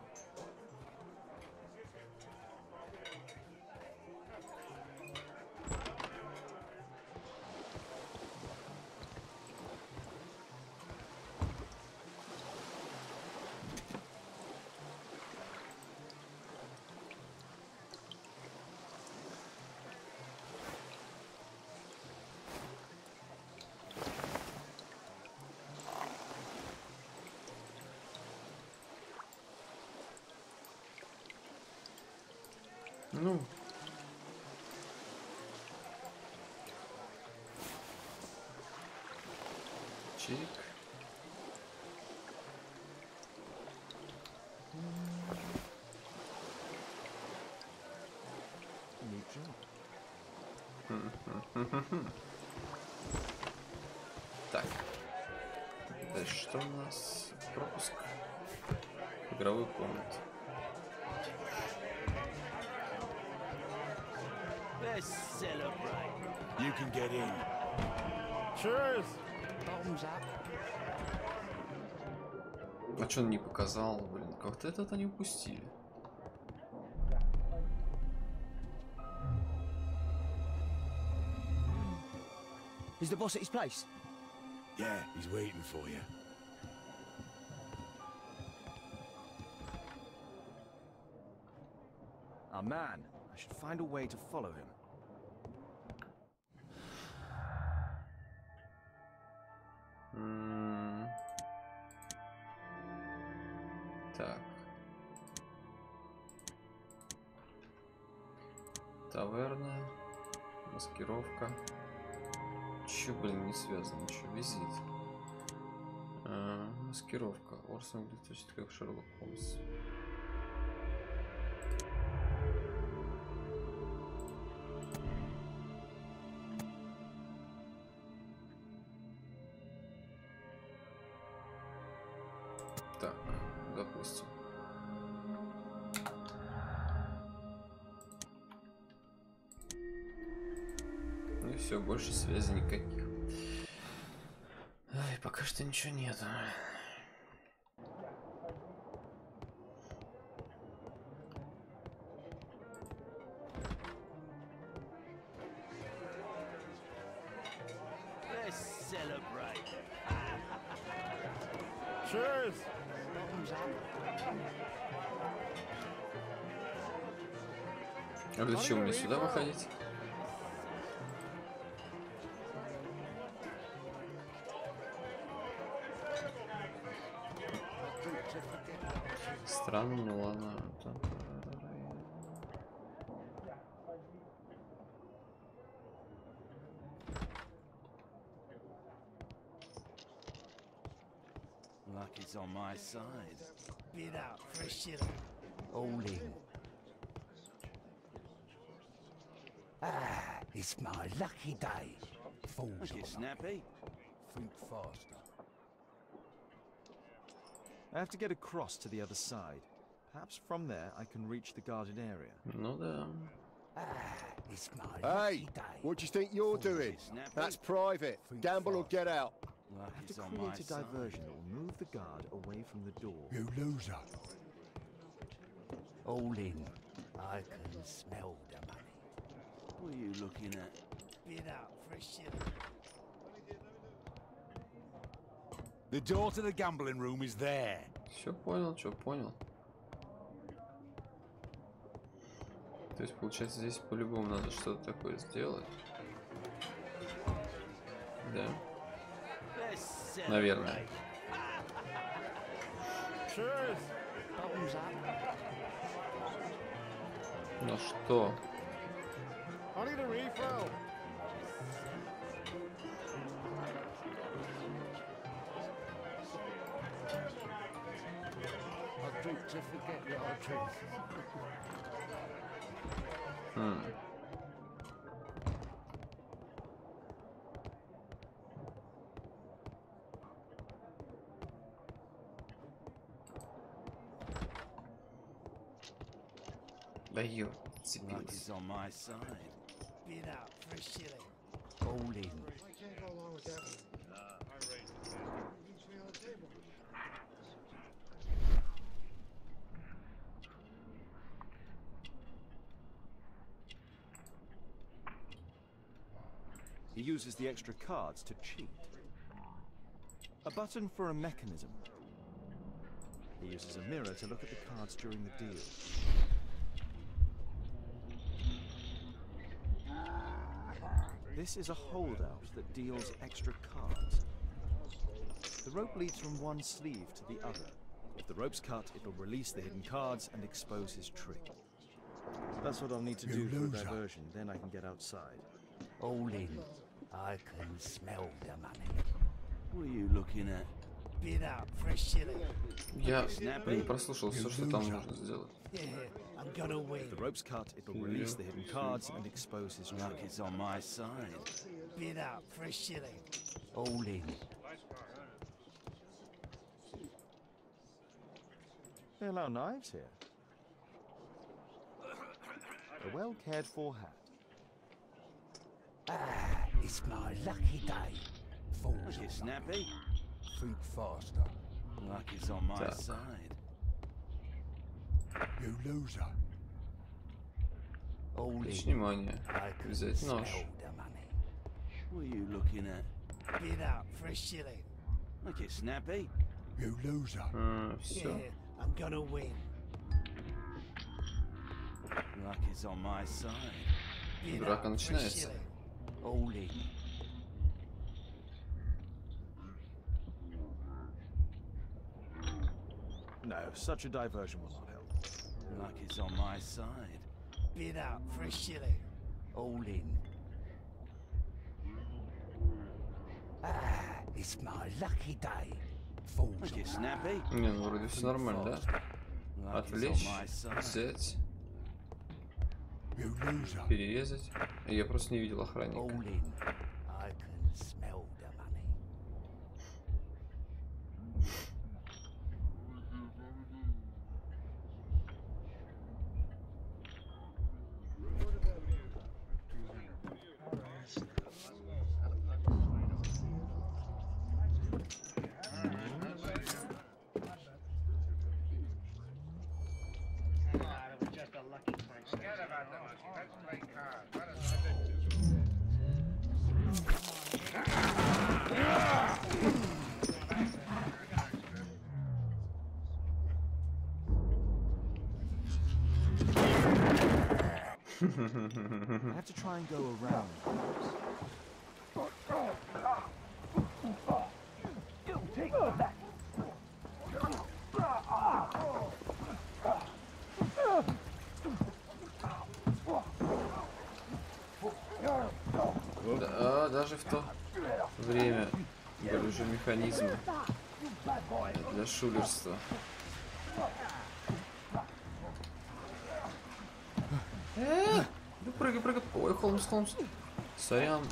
Ну. Чик. Так. Дальше что у нас? Пропуск. Игровой комнат.
Let's celebrate.
You can get in. Cheers.
Bottoms up.
А что он не показал, блин? Как-то это они упустили.
Is the boss at his place?
Yeah, he's waiting for you.
Our man. I should find a way to follow him.
Так. Таверна. Маскировка. Чё, блин, не связано ничего. Визит. Маскировка. Орсон выглядит точно как Шерлок Холмс. Так, допустим. Ну и все, больше связи никаких. Ай, пока что ничего нет.
Let's celebrate.
Cheers.
Bottoms up.
А зачем мне сюда выходить? Странно, ну ладно.
Luck is on my side.
Bid out for a shilling.
All in. Ah, it's my lucky day. Fools
Get
on.
snappy.
Think faster.
I have to get across to the other side. Perhaps from there I can reach the guarded area.
Ну да.
It's my
Hey,
lucky day.
what do you think you're doing? That's private. Gamble or get out.
I have to create a diversion that will move the guard away from the door.
You loser.
All in. I can smell the money.
What are you looking at?
Bid out for a shilling.
The door to the gambling room is there.
Все понял, что понял. То есть, получается, здесь по-любому надо что-то такое сделать. Да? Наверное. Ну что?
I drink to forget that I drink.
Да ё,
Luck
цепилась.
is on my side.
Bid out for a shilling.
All in.
He uses the extra cards to cheat. A button for a mechanism. He uses a mirror to look at the cards during the deal. This is a holdout that deals extra cards. The rope leads from one sleeve to the other. If the rope's cut, it'll release the hidden cards and expose his trick. That's what I'll need to do for a diversion, then I can get outside.
All in. I can smell the money.
What are you looking at?
Bid out for a shilling.
Я, блин, прослушал все, что там нужно сделать.
Yeah, I'm gonna win.
If the rope's cut, it'll release the hidden cards and expose his
Luck
trick.
is on my side.
Bid out for a shilling.
All in.
They allow knives here. A well cared for hat.
It's my lucky day. Fools
Look, it's
all
snappy.
think faster.
Luck is on my
Так.
side.
You loser.
All in.
Внимание.
I can
Взять
smell
нож.
the money.
What are you looking at?
Bid out for a shilling.
Look, it's snappy.
You loser.
Все.
Yeah, I'm gonna win.
Luck is on my side.
Bid
Драка
out for a
начинается.
shilling.
All in.
No, such a diversion will not help.
Luck is on my side.
Bid out for a shilling.
All in. It's my lucky day. Fools
Look, it's
all
snappy.
Не, ну вроде все нормально, да?
Luck is on
Отвлечь,
my side.
взять,
You loser.
перерезать. Я просто не видел
All
охранника.
in. I can smell the money.
I have to try and go around.
Да, даже в то время были уже механизмы для шулерства. Ну прыгай, прыгай. Ой, Холмс, Холмс. Сорян,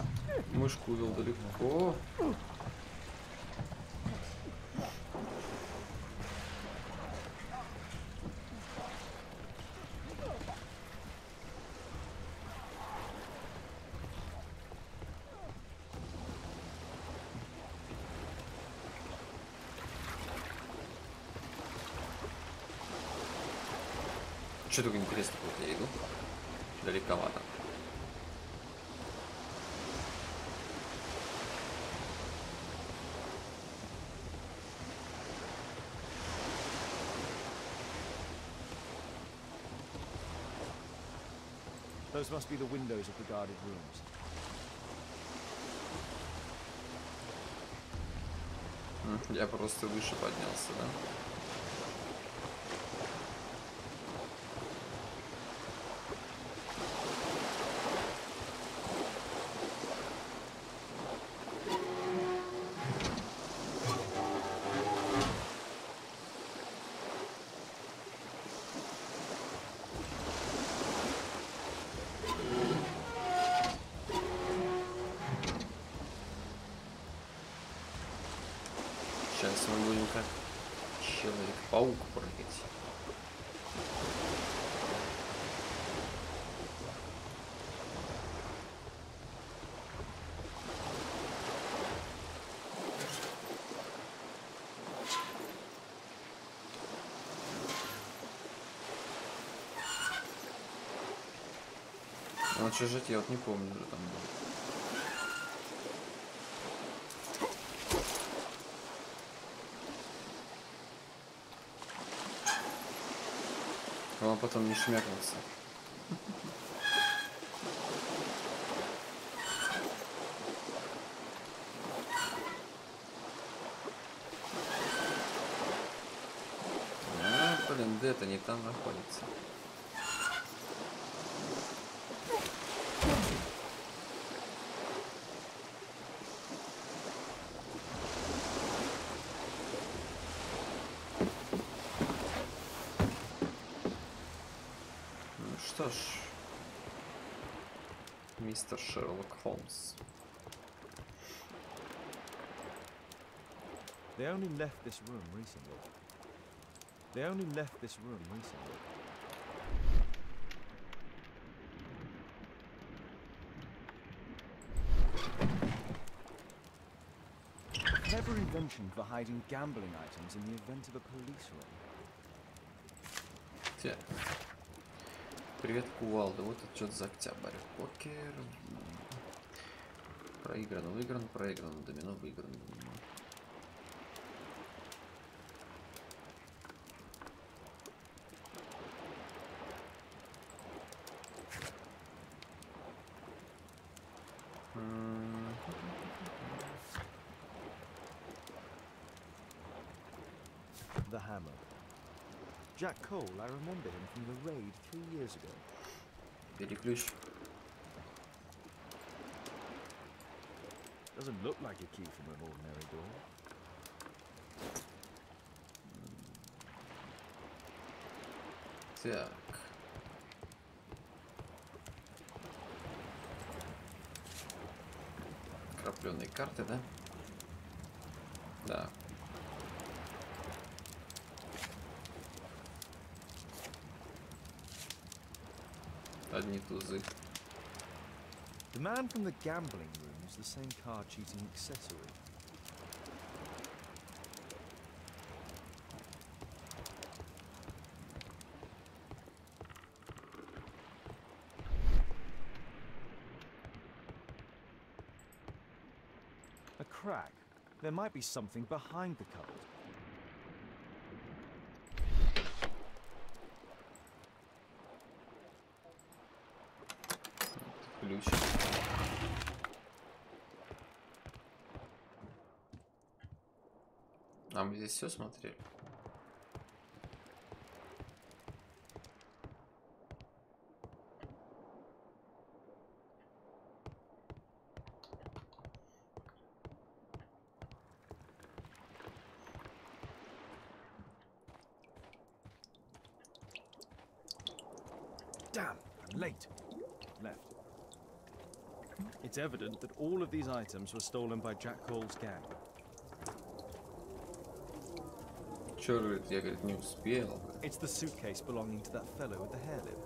мышку увел далеко. Что такое интересно, вот я иду? Далековато.
Those must be the windows of the guarded rooms.
Я просто выше поднялся, да? Сейчас мы будем как Человек-паук прыгать. Ну, чужить я вот не помню, уже там был. Он потом не шмякнулся. А, блин, да это не там находится. Что ж, мистер Шерлок Холмс.
They only left this room recently. They only left this room recently. A clever invention for hiding gambling items in the event of a police raid.
Привет, кувалда. Вот это что-то за октябрь. Покер. Проиграно, выиграно, проиграно. Домино, выиграно.
The hammer. Jack Cole, I remember him from the raid 3 years ago.
Переключ.
Doesn't look like a key from an ordinary door.
Так. Крапленые карты, да? Да. Одни тузы.
The man from the gambling room is the same card cheating accessory. A crack. There might be something behind the cupboard.
Ключ. А мы здесь все смотрели?
Damn, I'm late. Left. It's evident that all of these items were stolen by Jack Cole's gang.
Чё, говорит, я, говорит, не успел.
It's the suitcase belonging to that fellow with the hair lip.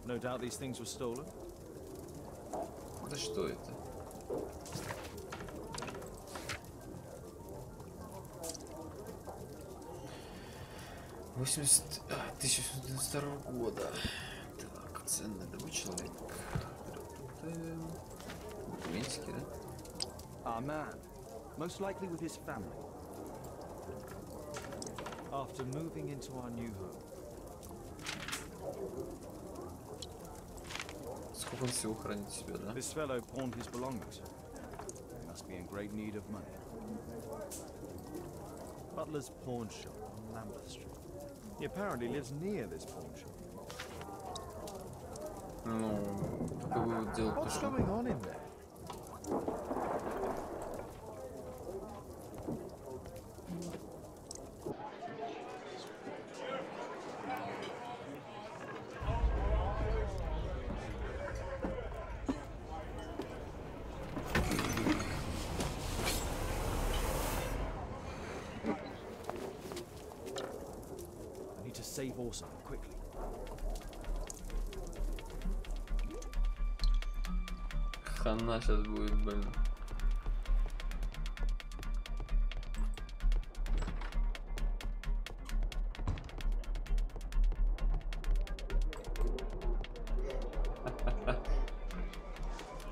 No doubt these things were stolen.
Да что это? 1892 года. Так, ценный добыча человек. Документики, да?
Our man, most likely with his family. After moving into our new home.
Сколько он всего хранит себя, да?
This fellow pawned his belongings. He must be in great need of money. Butler's pawn shop on Lambeth Street. He apparently lives near this pawn shop.
Ну, такой вывод делать.
What's going on in there? Save also, quickly.
Хана сейчас будет, блин.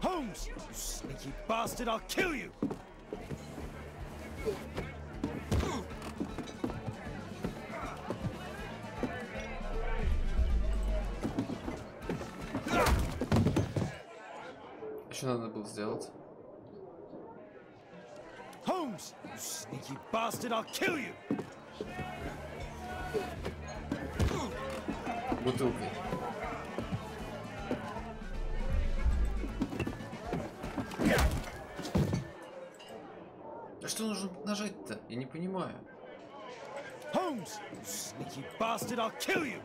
Holmes, you sneaky bastard, I'll kill you!
Что надо было сделать?
Holmes, you sneaky bastard, I'll kill you!
Бутылкой. А что нужно нажать-то? Я не понимаю.
Holmes, you sneaky bastard, I'll kill you!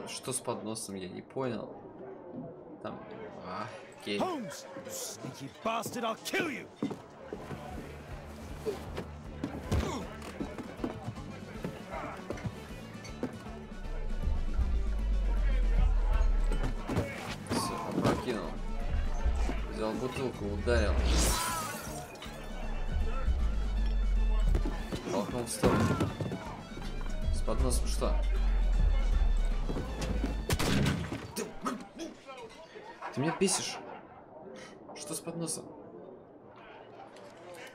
Что с подносом, я не понял. Там, окей.
Holmes, you sneaky bastard, I'll kill you!
Все, опрокинул. Взял бутылку, ударил. Толкнул в сторону. С подносом что? Ты меня бесишь. Что с подносом?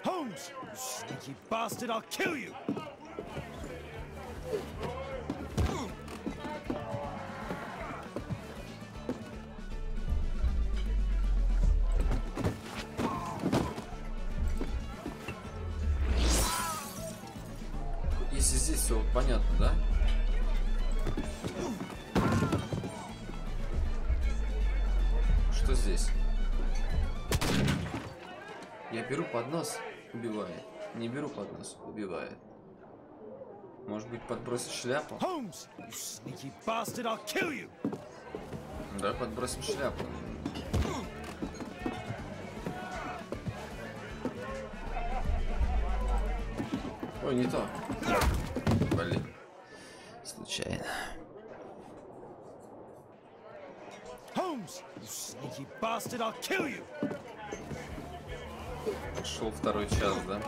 Holmes, you sneaky bastard, I'll kill you!
Если здесь все понятно, да? Что здесь? Я беру поднос, убивает. Не беру поднос, убивает. Может быть, подбросить шляпу?
Holmes, you sneaky bastard, I'll kill you!
Да, подбросим шляпу. Ой, не то. Блин. Случайно.
Holmes, you sneaky bastard, I'll kill you!
Шел второй час, да?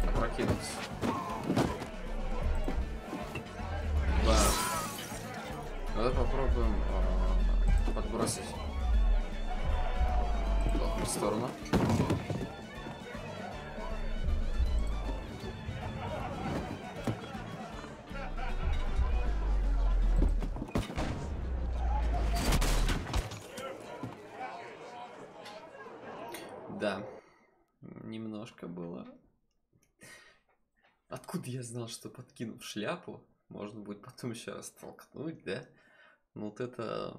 Опрокинуть. Бам. Давай попробуем подбросить. В сторону. Да, немножко было. Откуда я знал, что подкинув шляпу, можно будет потом еще раз толкнуть, да? Ну вот это...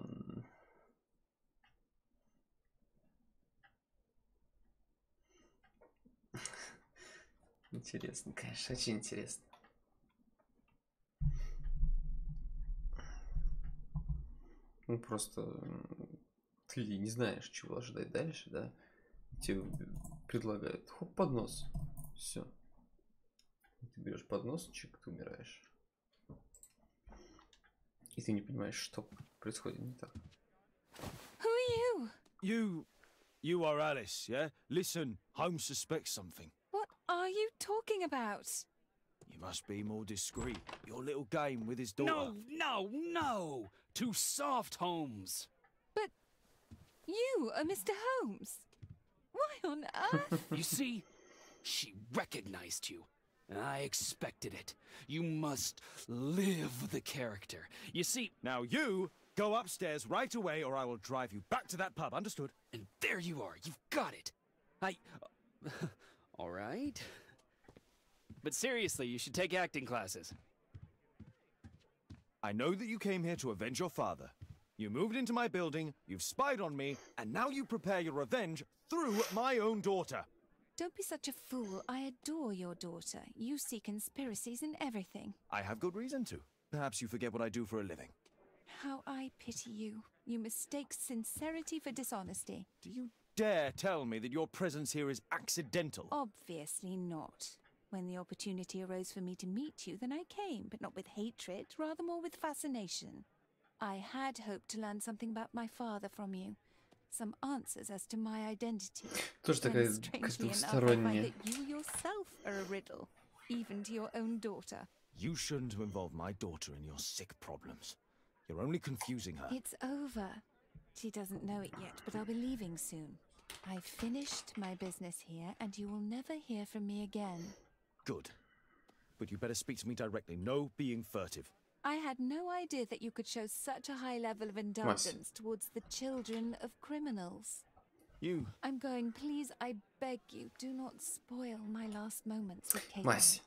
Интересно, конечно, очень интересно. Ну просто ты не знаешь, чего ожидать дальше, да? Тебе предлагают хоп, поднос. Все. Ты берешь подносчик, ты умираешь. И ты не понимаешь, что происходит не так.
Who are you?
You are Alice, yeah? Listen, Holmes suspects something.
What are you talking about?
You must be more discreet. Your little game with his daughter.
No! Too soft, Holmes.
But you are Mr. Holmes. Why on earth?
You see, she recognized you. I expected it. You must live the character. You see,
Now you go upstairs right away or I will drive you back to that pub, understood?
and there you are. You've got it. All right. But seriously, you should take acting classes.
I know that you came here to avenge your father. You moved into my building, you've spied on me, and now you prepare your revenge through my own daughter.
Don't be such a fool. I adore your daughter. You see conspiracies in everything.
I have good reason to. Perhaps you forget what I do for a living.
How I pity you. You mistake sincerity for dishonesty.
Do you dare tell me that your presence here is accidental?
Obviously not. When the opportunity arose for me to meet you, then I came, but not with hatred, rather more with fascination. I had hoped to learn something about my father from you. Some answers as to my identity.
Тоже такая
And strangely enough, I find
двухсторонняя.
that you yourself are a riddle, even to your own daughter.
You shouldn't involve my daughter in your sick problems. You're only confusing her.
It's over. She doesn't know it yet, but I'll be leaving soon. I've finished my business here, and you will never hear from me again.
Good. But you better speak to me directly. No being furtive.
I had no idea that you could show such a high level of indulgence towards the children of criminals.
You...
I'm going, please, I beg you, do not spoil my last moments with Kate.
Мась,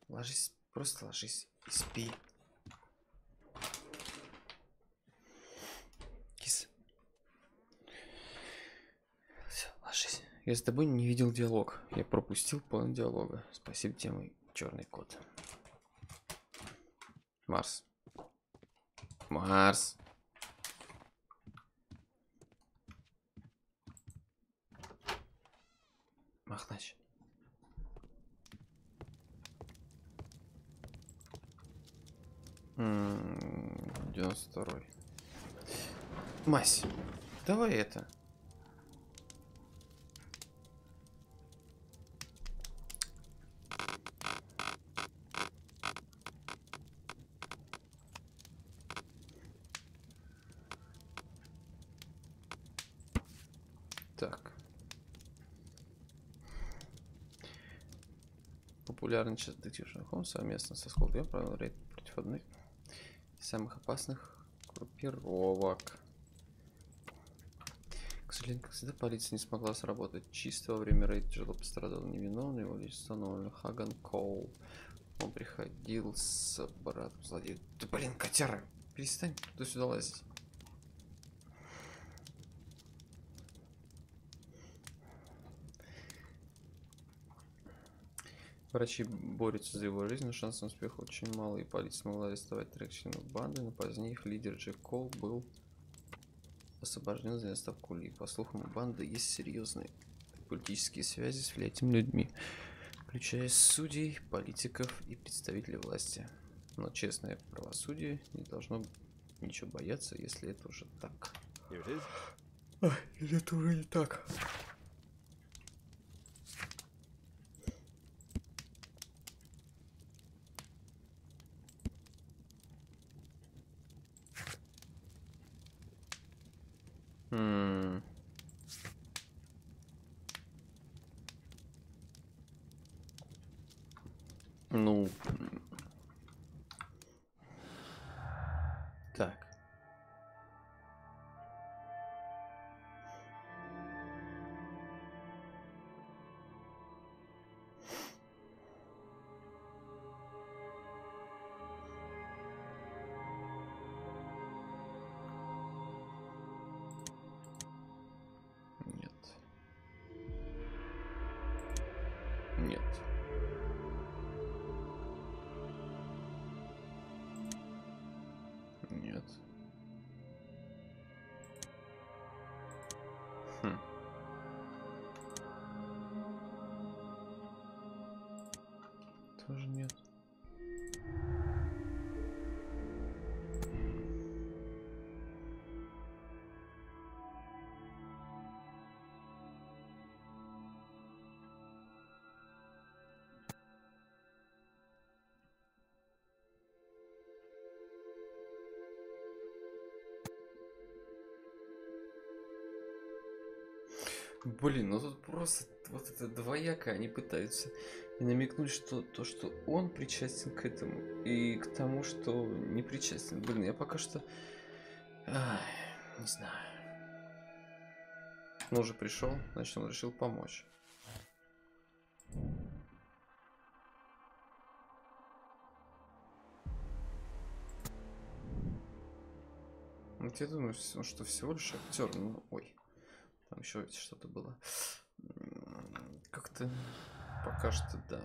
ложись, просто ложись и спи. Кис. Все, ложись. Я с тобой не видел диалог. Я пропустил половину диалога. Спасибо тебе, мой черный кот. Марс. Марс. Махнач. М-м, 92-й. Мась, давай это. Так. Популярный сейчас детектив Шерлок Холмс совместно со Сколдом провел рейд против одной из самых опасных группировок. К сожалению, как всегда, полиция не смогла сработать. Чисто во время рейда тяжело пострадал невиновный, его лишь установлен Хаган Коул. Он приходил с братом злодея. Да блин, котяра, перестань туда-сюда лазить. Врачи борются за его жизнь, но шансов на успех очень мало, и полиция смогла арестовать 3 членов банды, но позднее их лидер Джек Кол был освобожден за доставку улик. По слухам, у банды есть серьезные политические связи с влиятельными людьми, включая судей, политиков и представителей власти. Но честное правосудие не должно ничего бояться, если это уже так. Или это уже не так. Ну, так. Нет. Нет. Блин, ну тут просто вот это двояко, они пытаются и намекнуть, что то, что он причастен к этому, и к тому, что не причастен. Блин, я пока что... Ай, не знаю. Он уже пришел, значит, он решил помочь. Вот я думаю, что всего лишь актер. Ну, ой, там еще что-то было. Как-то пока что да.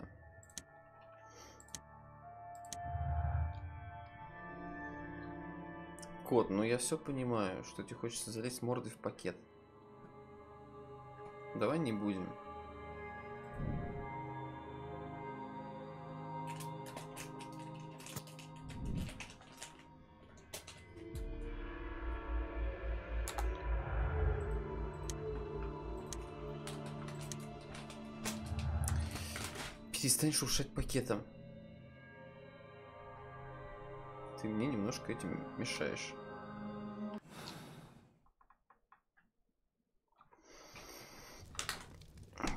Кот, ну я все понимаю, что тебе хочется залезть мордой в пакет. Давай не будем. Перестань шуршать пакетом. Ты мне немножко этим мешаешь.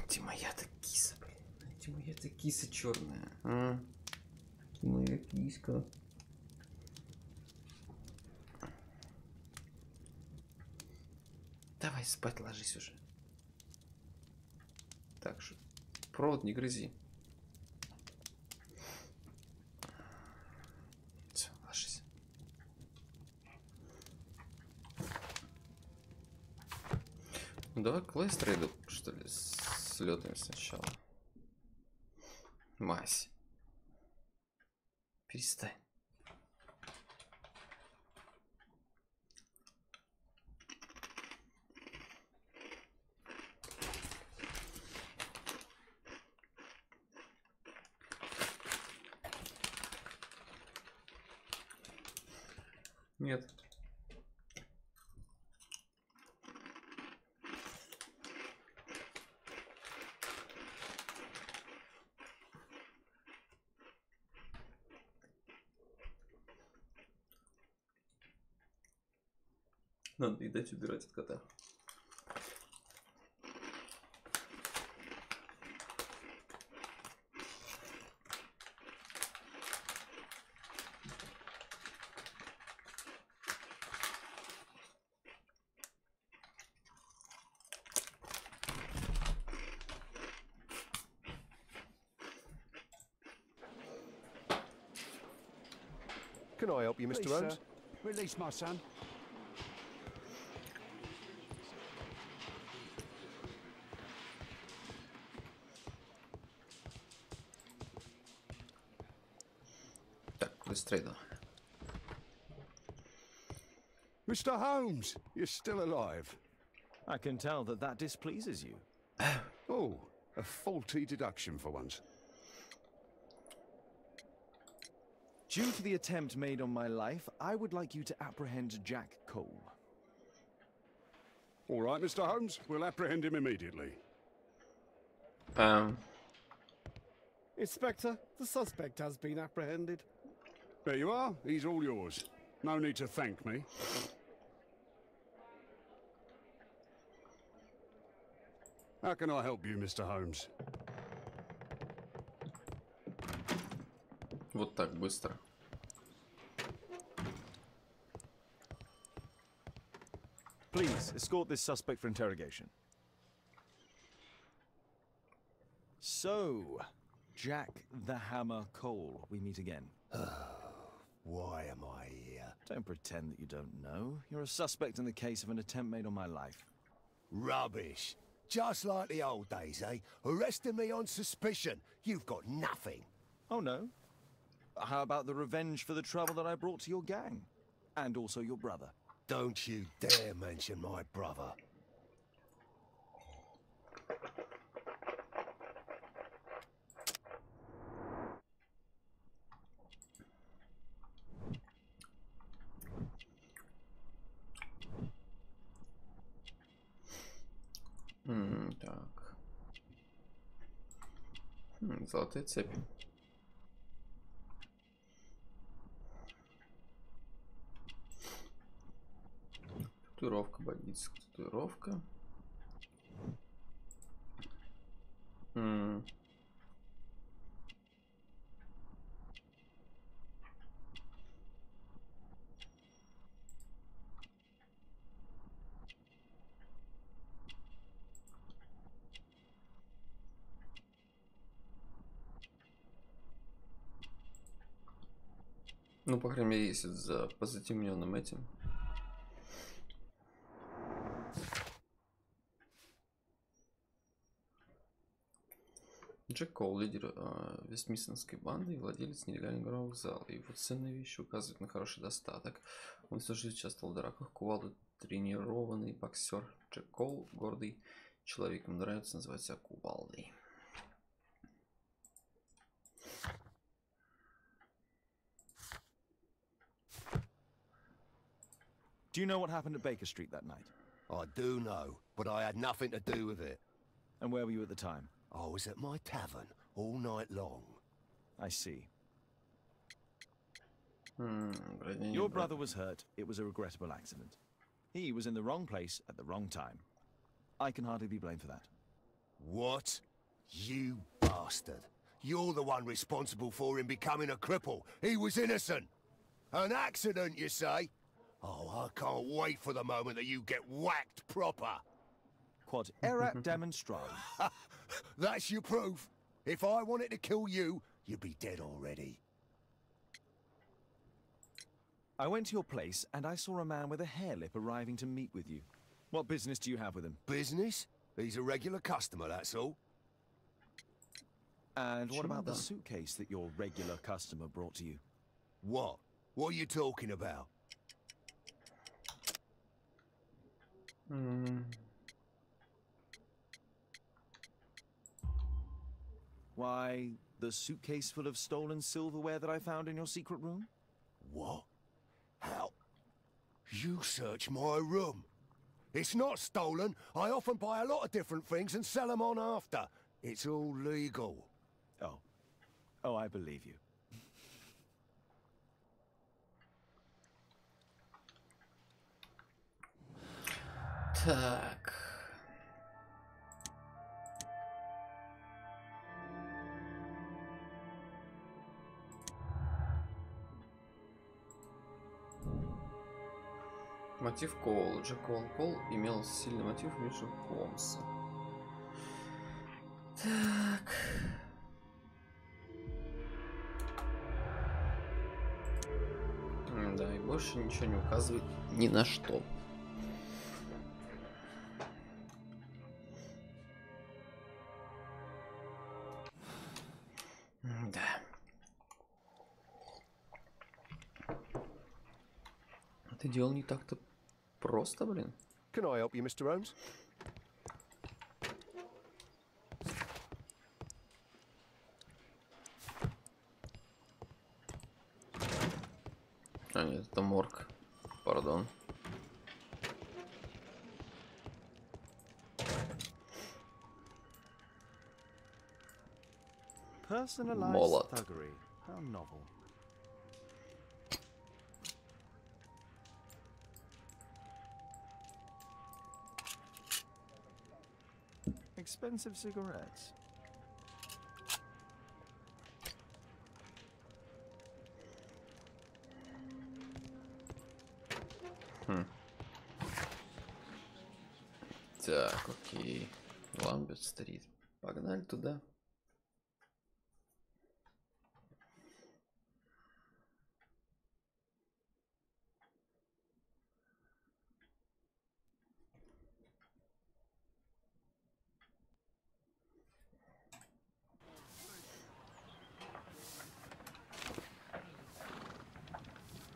Ты моя-то киса, блин. Ты моя-то киса черная. А? Ты моя киска. Давай спать ложись уже. Так же. Провод не грызи. Все, ложись. Ну давай к Лестрейду, что ли, слетаем сначала. Мась. Перестань. Нет. Надо и дать убирать от кота.
Can I help you, Mr.
Please,
Rose?
sir, release my son.
Так, Лестрейду.
Mr. Holmes, you're still alive.
I can tell that that displeases you.
Oh, a faulty deduction for once.
Due to the attempt made on my life, I would like you to apprehend Jack Cole.
All right, Mr. Holmes, we'll apprehend him immediately.
Inspector, the suspect has been apprehended.
There you are, he's all yours. No need to thank me. How can I help you, Mr. Holmes?
Вот так быстро.
Please, escort this suspect for interrogation. So, Jack the Hammer Cole, we meet again.
Why am I here?
Don't pretend that you don't know. You're a suspect in the case of an attempt made on my life.
Rubbish. Just like the old days, eh? Arresting me on suspicion. You've got nothing.
Oh no? How about the revenge for the trouble that I brought to your gang? And also your brother.
Don't you dare mention my brother.
Так. Золотые цепи. Татуировка, бандитская татуировка. М. Ну, по крайней мере, если за позатемненным этим. Джек Кол, лидер вестминстерской банды и владелец нелегального игрового зала. Его ценные вещи указывают на хороший достаток. Он всю жизнь участвовал в драках. Кувалда тренированный боксер. Джек Кол, гордый человек, ему нравится называть себя Кувалдой.
Do you know what happened at Baker Street that night?
I do know, but I had nothing to do with it.
And where were you at the time?
I was at my tavern all night long.
I see. Your brother was hurt. It was a regrettable accident. He was in the wrong place at the wrong time. I can hardly be blamed for that.
What? You bastard. You're the one responsible for him becoming a cripple. He was innocent. An accident, you say? Oh, I can't wait for the moment that you get whacked proper.
Quod erat demonstrandum.
That's your proof. If I wanted to kill you, you'd be dead already.
I went to your place and I saw a man with a hair lip arriving to meet with you. What business do you have with him?
Business? He's a regular customer, that's all.
And what about the suitcase that your regular customer brought to you?
What? What are you talking about?
Why, the suitcase full of stolen silverware that I found in your secret room?
What? How? You searched my room. It's not stolen. I often buy a lot of different things and sell them on after. It's all legal.
Oh. Oh, I believe you.
Так. Мотив Коул. Джек Кол имел сильный мотив ниже Холмса. Так. Да, и больше ничего не указывает ни на что. Да. Это дело не так-то просто, блин.
Can I help you, Mr. Holmes?
А, нет, это морг. Пардон.
Personalized thuggery. How novel. Expensive cigarettes.
Так, окей. Ламберт-стрит. Погнали туда.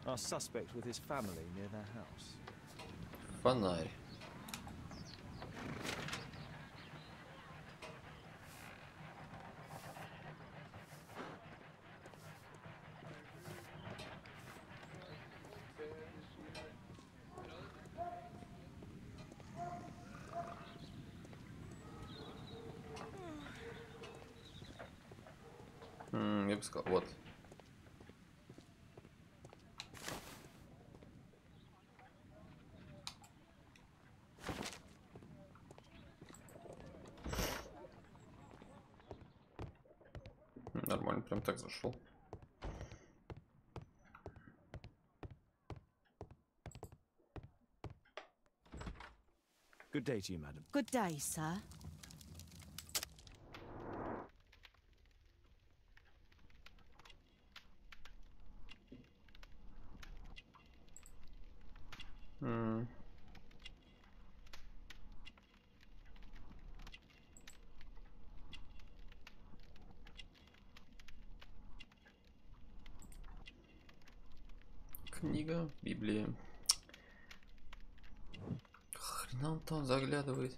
Our suspect with his family near their house.
Фонарь. Я бы сказал, вот. Нормально, прям так зашел.
Good day to you, madam.
Good day, sir.
Книга, Библия. Хрена он там заглядывает.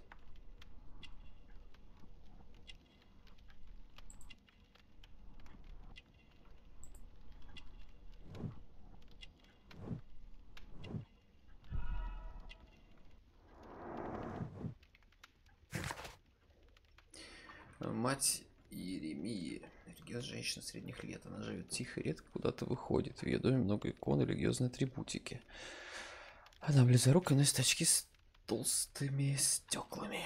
Мать Иеремии. Религиозная женщина средних лет. Она живет тихо и редко куда-то выходит. В ее доме много икон и религиозной атрибутики. Она близорукая, носит очки с толстыми стеклами.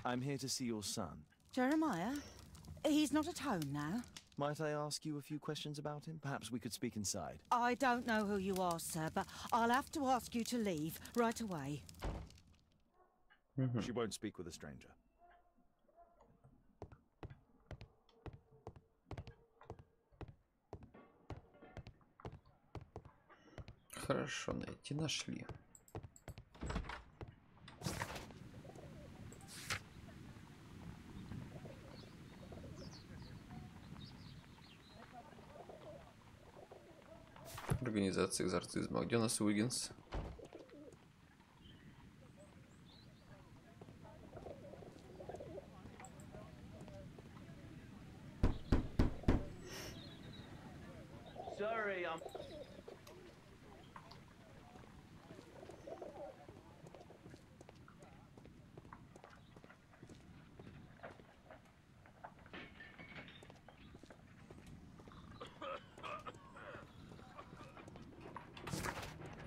I'm here to see your son.
Jeremiah? He's not at home now.
Might I ask you a few questions about him? Perhaps we could speak inside.
I don't know who you are, sir, but I'll have to ask you to leave right away.
She won't speak with a stranger.
Хорошо, найти нашли. Организация экзорцизма. Где у нас Уиггинс?
Sorry, I'm...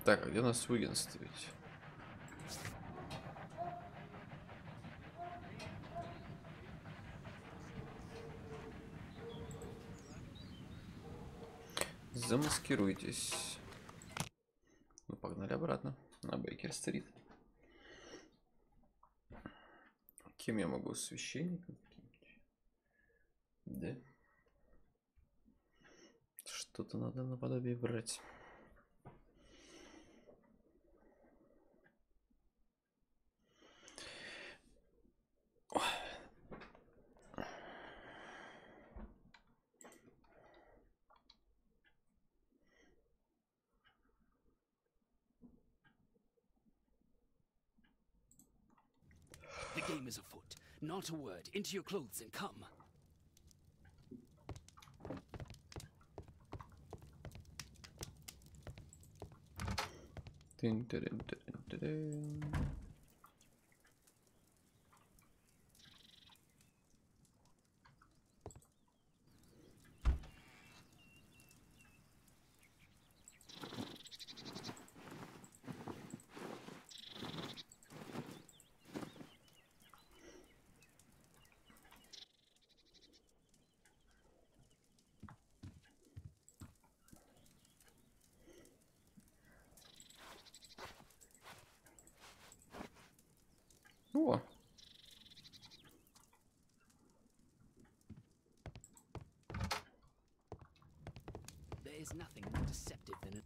Так, а где у нас Уиггинс ведь? Замаскируйтесь. Ну, погнали обратно на Бейкер-стрит. Кем я могу? Священником? Да. Что-то надо наподобие брать.
The game is afoot. Not a word. Into your clothes and come.
О!
There is nothing more deceptive than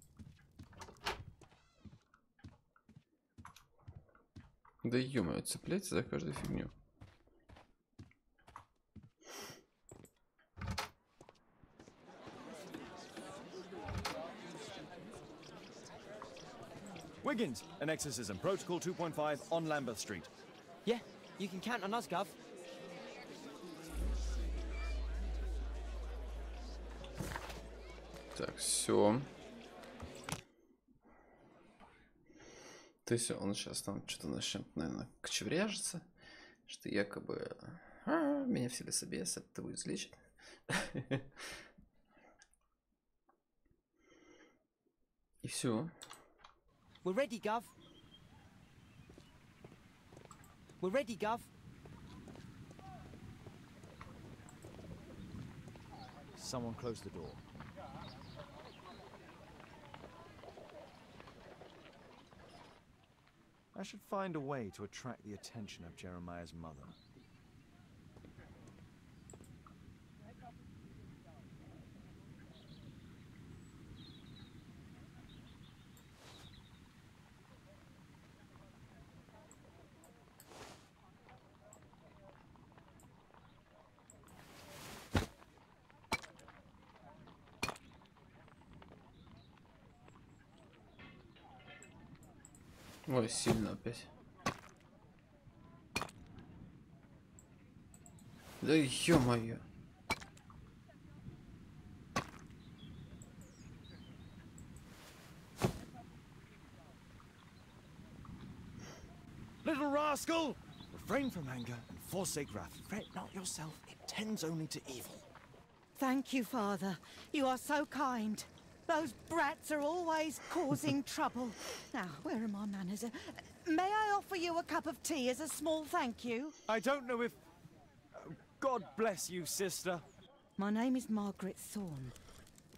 Да ё-моё, цепляется за каждую фигню.
Wiggins, an exorcism. Protocol 2.5 on Lambeth Street.
Yeah, you can count on us, Gov.
Так, все. То есть он сейчас там что-то начнет, наверное, кочевряжется, что якобы меня в себе собес, от того излечит. И все.
We're ready, Gov. We're ready, Gov.
Someone close the door. I should find a way to attract the attention of Jeremiah's mother.
Ой, сильно опять. Да ё-моё.
Little rascal! Refrain from anger and forsake wrath. Fret not yourself, it tends only to evil.
Thank you, Father. You are so kind. Those brats are always causing trouble. Now, where are my manners? May I offer you a cup of tea as a small thank you?
I don't know if... God bless you, sister.
My name is Margaret Thorne.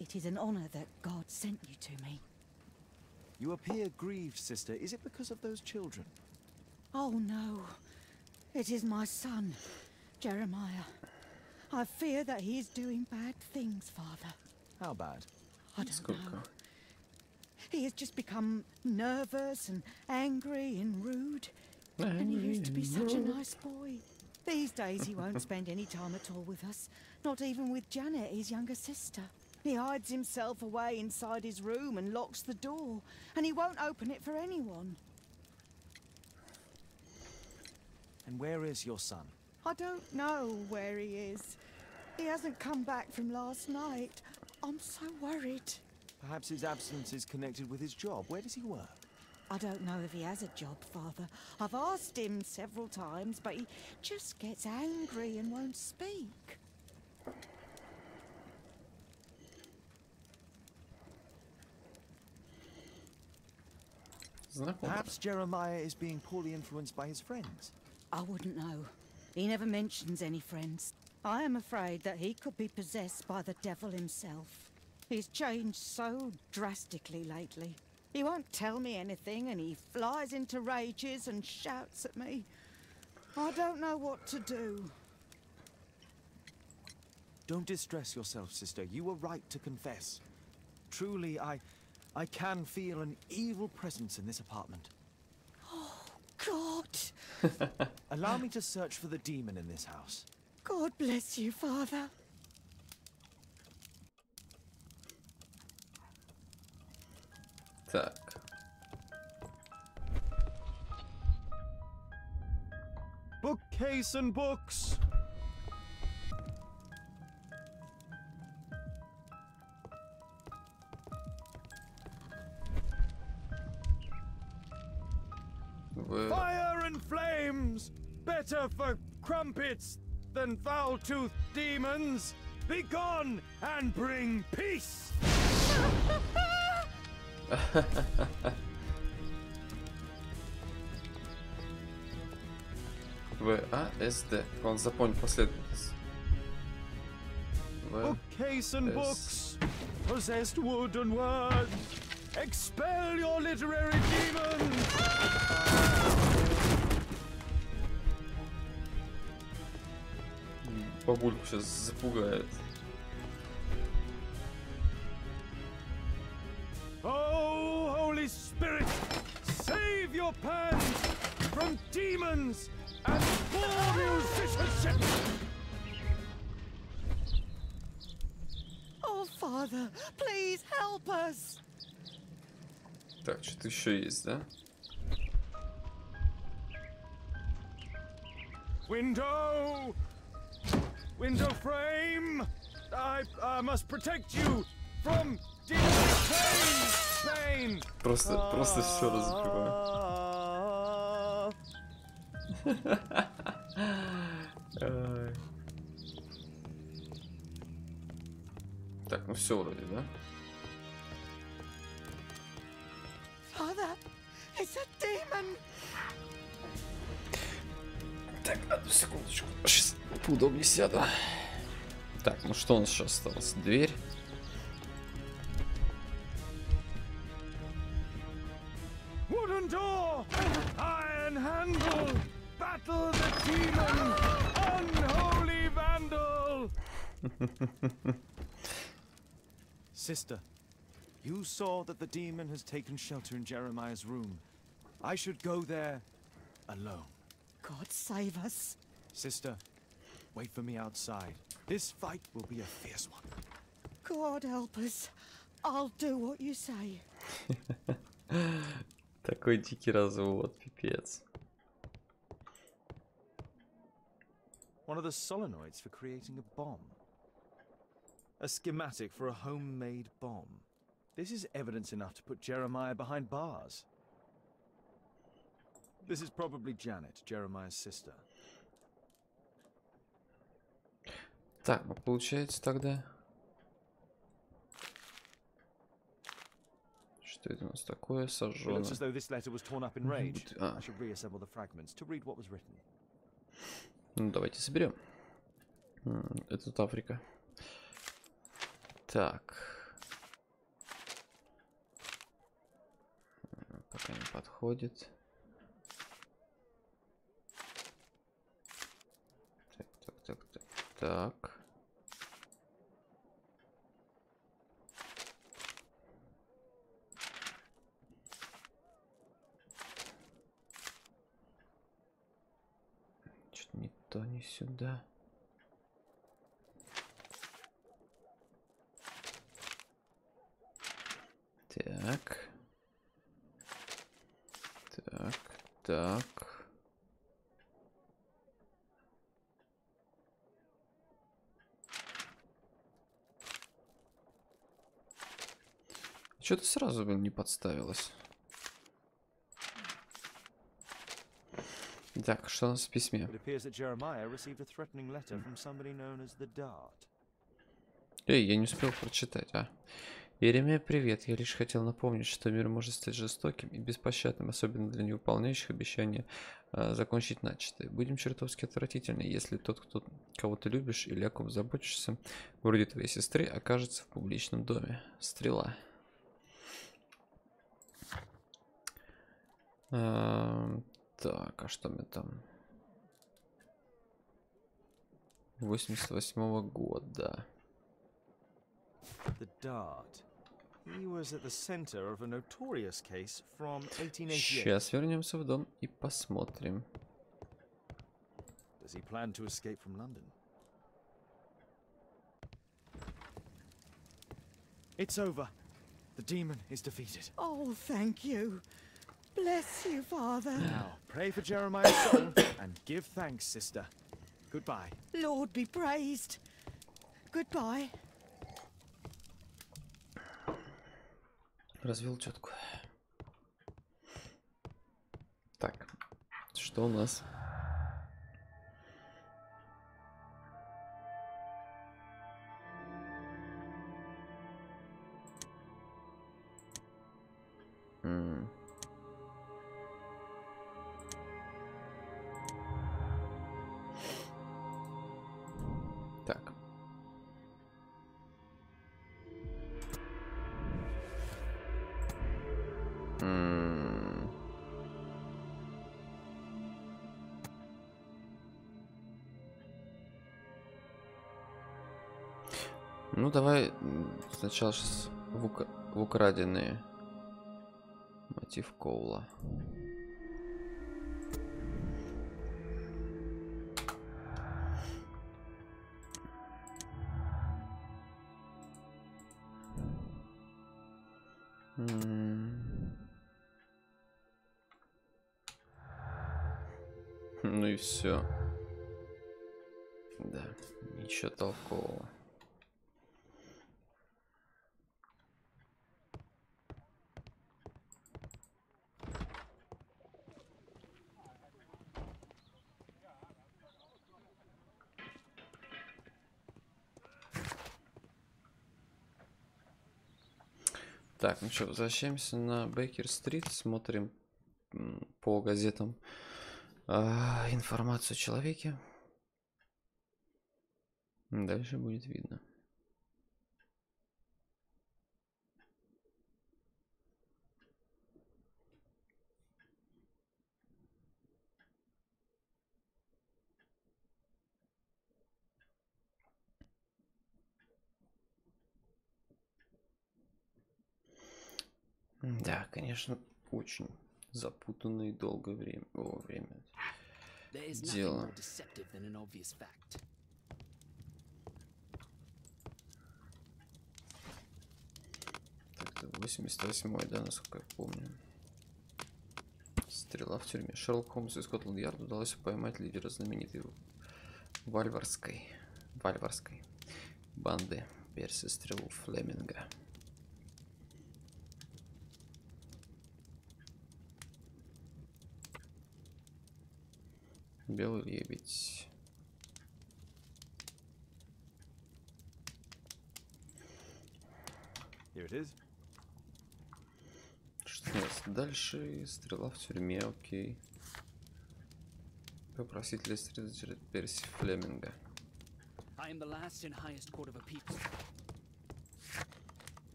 It is an honor that God sent you to me.
You appear grieved, sister. Is it because of those children?
Oh, no. It is my son, Jeremiah. I fear that he is doing bad things, Father.
How bad?
I don't know. He has just become nervous and angry and rude. And he used to be such a nice boy. These days he won't spend any time at all with us. Not even with Janet, his younger sister. He hides himself away inside his room and locks the door. And he won't open it for anyone.
And where is your son?
I don't know where he is. He hasn't come back from last night. I'm so worried.
Perhaps his absence is connected with his job. Where does he work?
I don't know if he has a job, Father. I've asked him several times, but he just gets angry and won't speak.
Perhaps Jeremiah is being poorly influenced by his friends.
I wouldn't know. He never mentions any friends. I am afraid that he could be possessed by the devil himself. He's changed so drastically lately. He won't tell me anything and he flies into rages and shouts at me. I don't know what to do.
Don't distress yourself, sister. You were right to confess. Truly, I can feel an evil presence in this apartment.
Oh, God!
Allow me to search for the demon in this house.
God bless you, Father.
Так.
Bookcase and books. Fire and flames! Better for crumpets than foul-toothed demons! Begone and bring peace!
В-А-С-Д. Он запомнил последовательность.
Bookcase and books, possessed wood and word, expel your literary demons!
Бабульку сейчас запугает.
Oh, Holy Spirit, save your pans from demons and poor musicianship!
Oh, Father, please help us!
Так, что-то еще есть, да?
Window! Window frame! I must protect you from pain!
Просто еще раз запиваю. Так, ну все вроде, да?
Father, it's a demon!
Так, одну секундочку. Сейчас поудобнее сяду. Так, ну что у нас сейчас осталось? Дверь.
Wooden door, iron handle, battle the demon, unholy vandal. Sister, you saw that the demon has taken shelter in Jeremiah's room. I should go there alone.
God save us.
Sister, wait for me outside. This fight will be a fierce one.
God help us. I'll do what you say.
Такой дикий развод, пипец.
One of the solenoids for creating a bomb. A schematic for a homemade bomb. This is evidence enough to put Jeremiah behind bars. This is probably Janet, Jeremiah's sister.
Так, ну получается тогда... Что это у нас такое? Сожжено. Ну, давайте соберем. Это тут Африка. Так. Пока не подходит. Так. Что-то не то, не сюда. Так. Так. Что-то сразу бы не подставилось. Так, что у нас в письме? Эй, я не успел прочитать, а. Иеремия, привет. Я лишь хотел напомнить, что мир может стать жестоким и беспощадным, особенно для невыполняющих обещания закончить начатое. Будем чертовски отвратительны, если тот, кого ты любишь или о ком заботишься, вроде твоей сестры, окажется в публичном доме. Стрела. Так, а что мы там? 88-го года. Сейчас вернемся в дом и посмотрим.
Does he plan to escape from London? It's over. The demon is defeated.
Oh, thank you. Bless you, Father.
Now, pray for Jeremiah's soul and give thanks, sister. Goodbye.
Lord be praised. Goodbye.
Развел тетку. Так, что у нас? Так. Ну, давай сначала сейчас в украденные. Мотив Коула. Ну и все. Да, ничего толкового. Так, ну что, возвращаемся на Бейкер-стрит, смотрим по газетам информацию о человеке. Дальше будет видно. Да, конечно, очень запутанное и долгое время. Дело. Так, 88-й, да, насколько я помню. Стрела в тюрьме. Шерлок Холмсу из Скотланд-Ярда удалось поймать лидера знаменитой вальварской банды Перси Стрелу Флеминга. Белый лебедь.
Here it is.
Что у нас дальше? Стрела в тюрьме, окей. Попросить Лестера Перси Флеминга.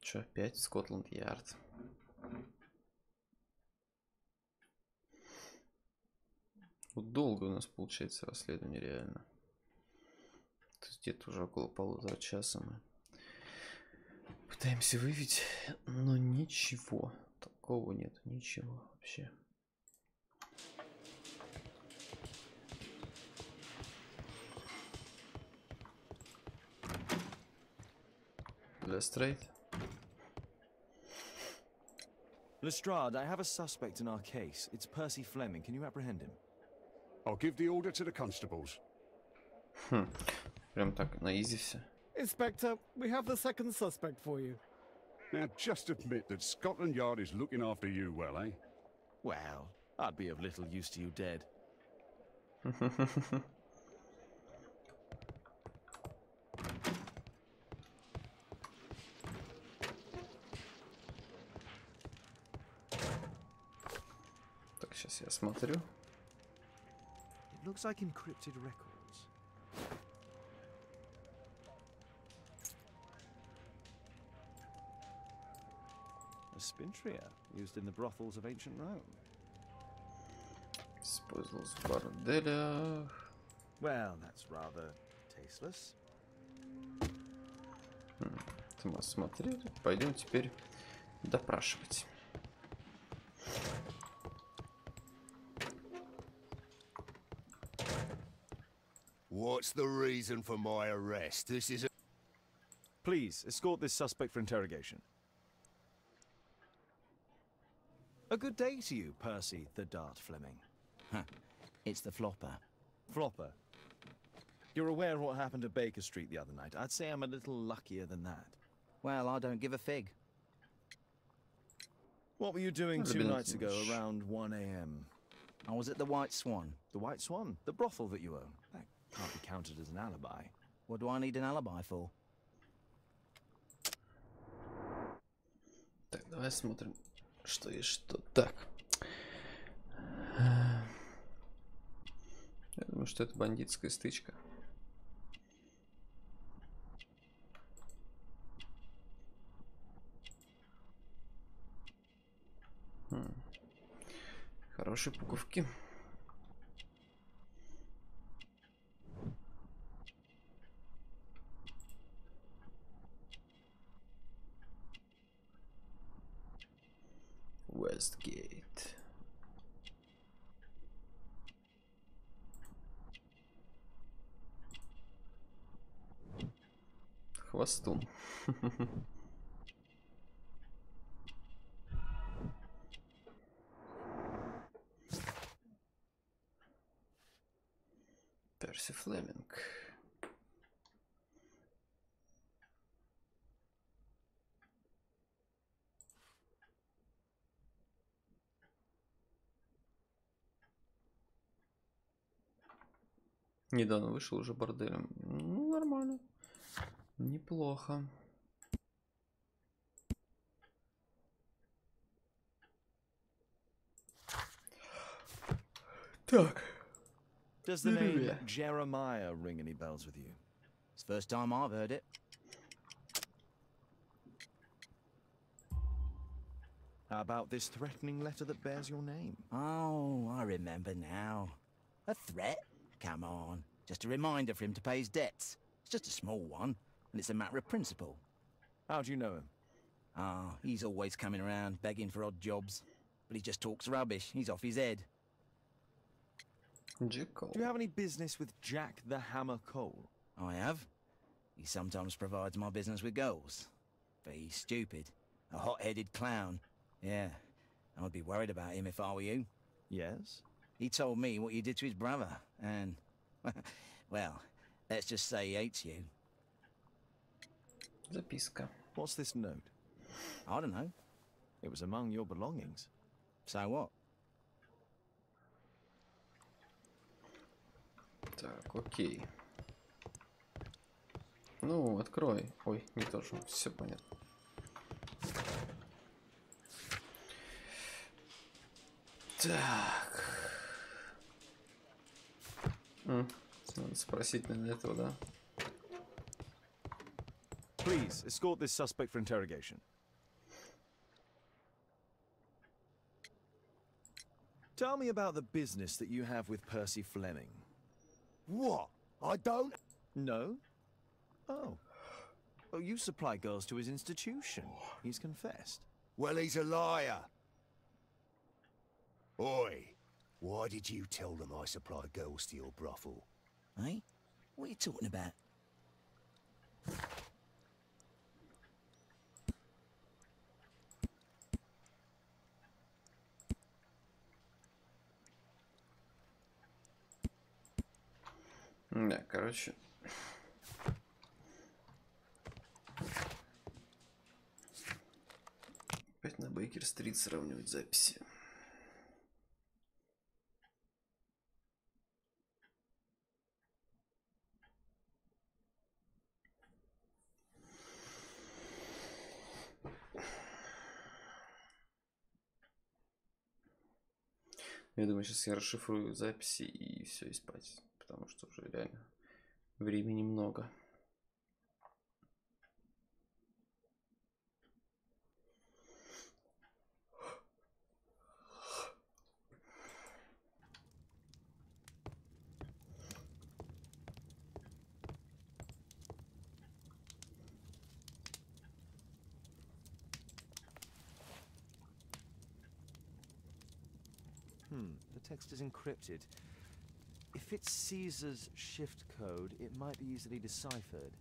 Чё, опять Скотланд-Ярд? Вот долго у нас получается расследование, реально. То есть где-то уже около 1,5 часа мы пытаемся выявить, но ничего такого нет, ничего вообще. Lestrade.
Lestrade, I have a suspect in our case. It's Percy Fleming. Can you apprehend him?
I'll give the order to the constables.
Прям так на изи все.
Inspector, we have the second suspect for you.
Now, just admit that Scotland Yard is looking after you well, eh?
Well, I'd be of little use to you dead.
Так, сейчас я смотрю.
It looks like encrypted records. A spintria used in the brothels of ancient Rome.
Использовалась в борделях.
Well, that's rather tasteless.
Это мы смотрели. Пойдем теперь допрашивать.
What's the reason for my arrest? This is a...
Please, escort this suspect for interrogation. A good day to you, Percy the Dart Fleming.
Huh. It's the flopper.
Flopper. You're aware of what happened at Baker Street the other night. I'd say I'm a little luckier than that.
Well, I don't give a fig.
What were you doing 2 nights ago around 1 a.m.?
I was at the White Swan.
The White Swan? The brothel that you own? That can't be counted as an alibi.
What do I need an alibi for?
Так, давай смотрим, что есть что. Так. Я думаю, что это бандитская стычка. Хорошие пуговки. Westgate. Хвостун. Перси Флеминг. Недавно вышел уже борделем. Ну, нормально. Неплохо. Так.
Does the name Jeremiah ring any bells with you?
It's the first time I've heard it.
How about this threatening letter that bears your name?
Oh, I remember now. A threat? Come on. Just a reminder for him to pay his debts. It's just a small one, and it's a matter of principle.
How do you know him?
Ah, he's always coming around, begging for odd jobs. But he just talks rubbish. He's off his head.
Do you have any business with Jack the Hammer Cole?
I have. He sometimes provides my business with girls. But he's stupid. A hot-headed clown. Yeah, I'd be worried about him if I were you.
Yes?
He told me what you did to his brother, and... well, let's just say he hates you.
Записка.
What's this note?
I don't know.
It was among your belongings.
So what?
Так, окей. Ну, открой. Ой, не то же. Все понятно. Так. Надо спросить на этого, да?
Please, escort this suspect for interrogation. Tell me about the business that you have with Percy Fleming.
What? I don't...
No? Oh. Oh, you supply girls to his institution. He's confessed.
Well, he's a liar. Oi, why did you tell them I supply girls to your brothel?
Eh? What are you talking about?
Да, короче. Опять на Бейкер-стрит сравнивать записи. Я думаю, сейчас я расшифрую записи и все, и спать. Потому что уже реально времени много.
The text is encrypted. If it's Caesar's shift code, it might be easily deciphered.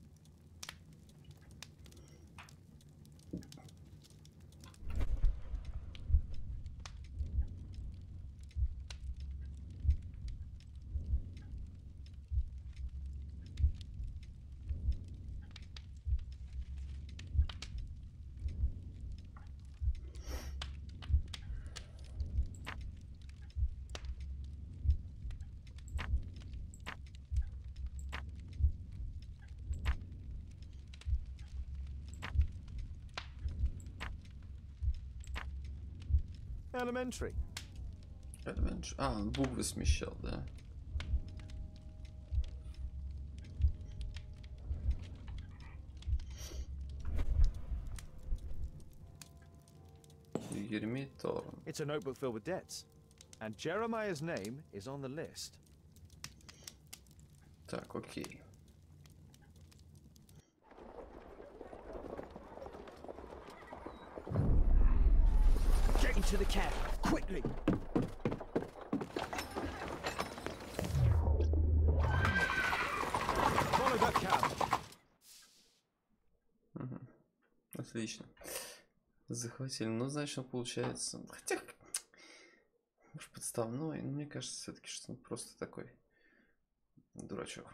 Elementary.
Elementary. А, он буквы смещал, да.
It's a notebook filled with debts. And Jeremiah's name is on the list.
Так, окей.
Get into the cab, quickly!
Follow that cab.
Угу. Отлично. Захватили. Ну, значит, он получается... Хотя... Может, подставной. Но мне кажется, все-таки, что он просто такой... Дурачок.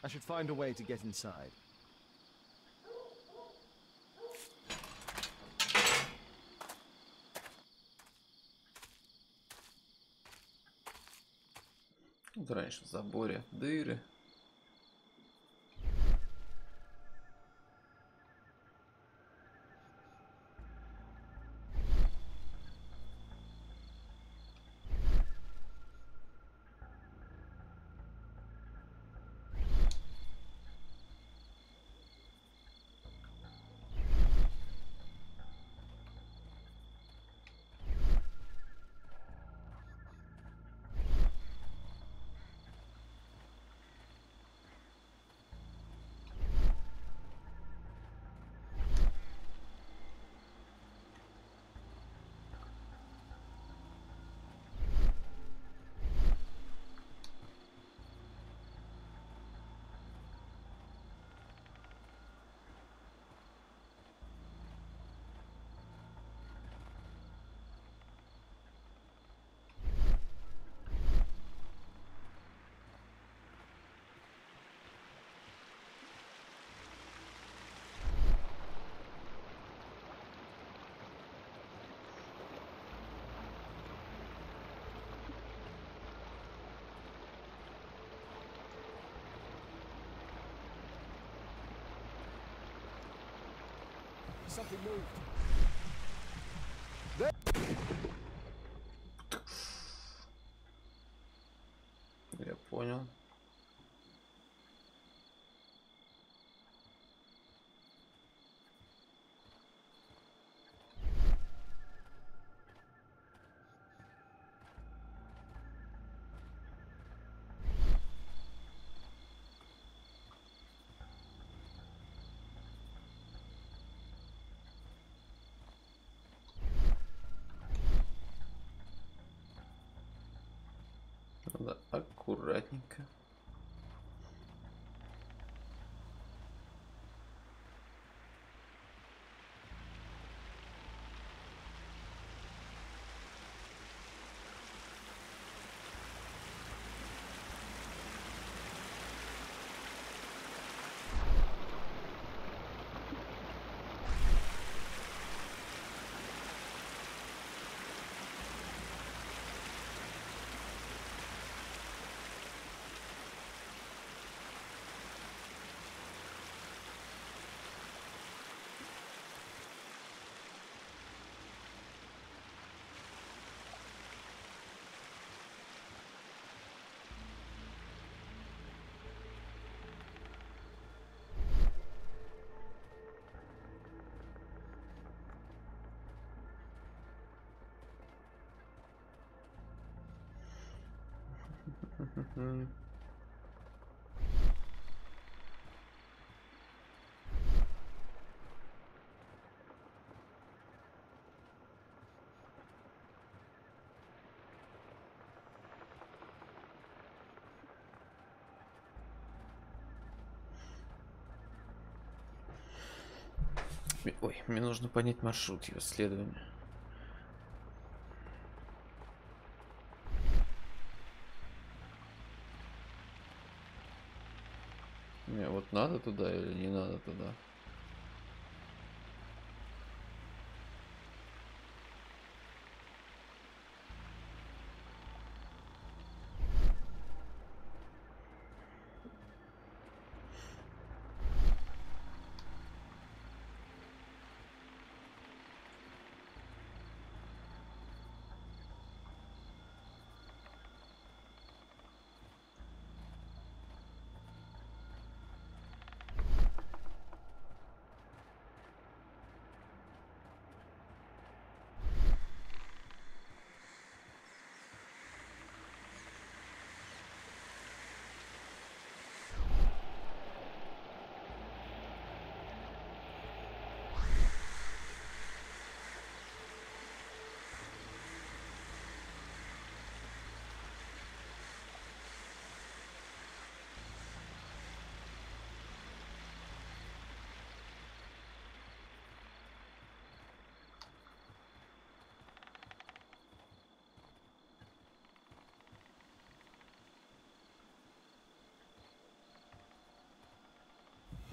I should find a way to get inside.
Вот раньше в заборе дыры.
Something moved.
Я понял. Надо аккуратненько. Ой, мне нужно понять маршрут его следования. Мне вот надо туда или не надо туда?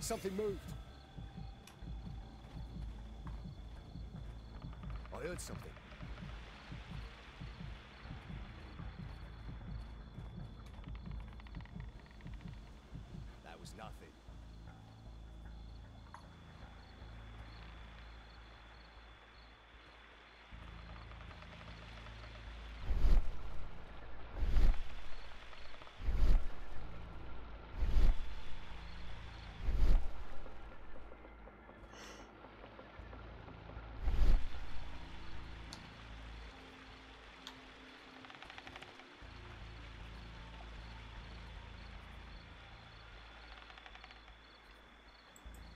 Something moved. I heard something. That was nothing.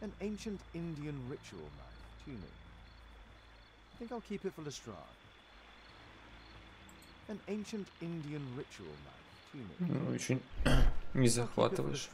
An ancient Indian ritual knife, tuning. I think I'll keep it for Lestrade. An ancient Indian ritual knife, tuning.
Ну, очень не захватываешь.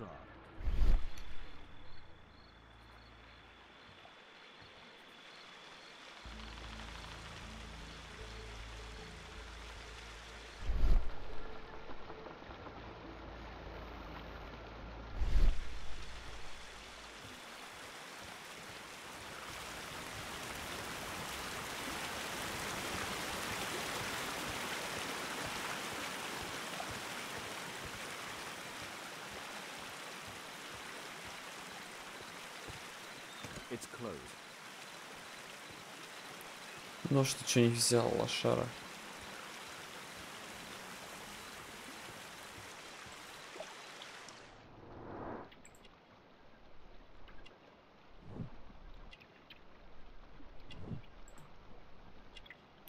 It's closed.
Ну что, не взял, лошара?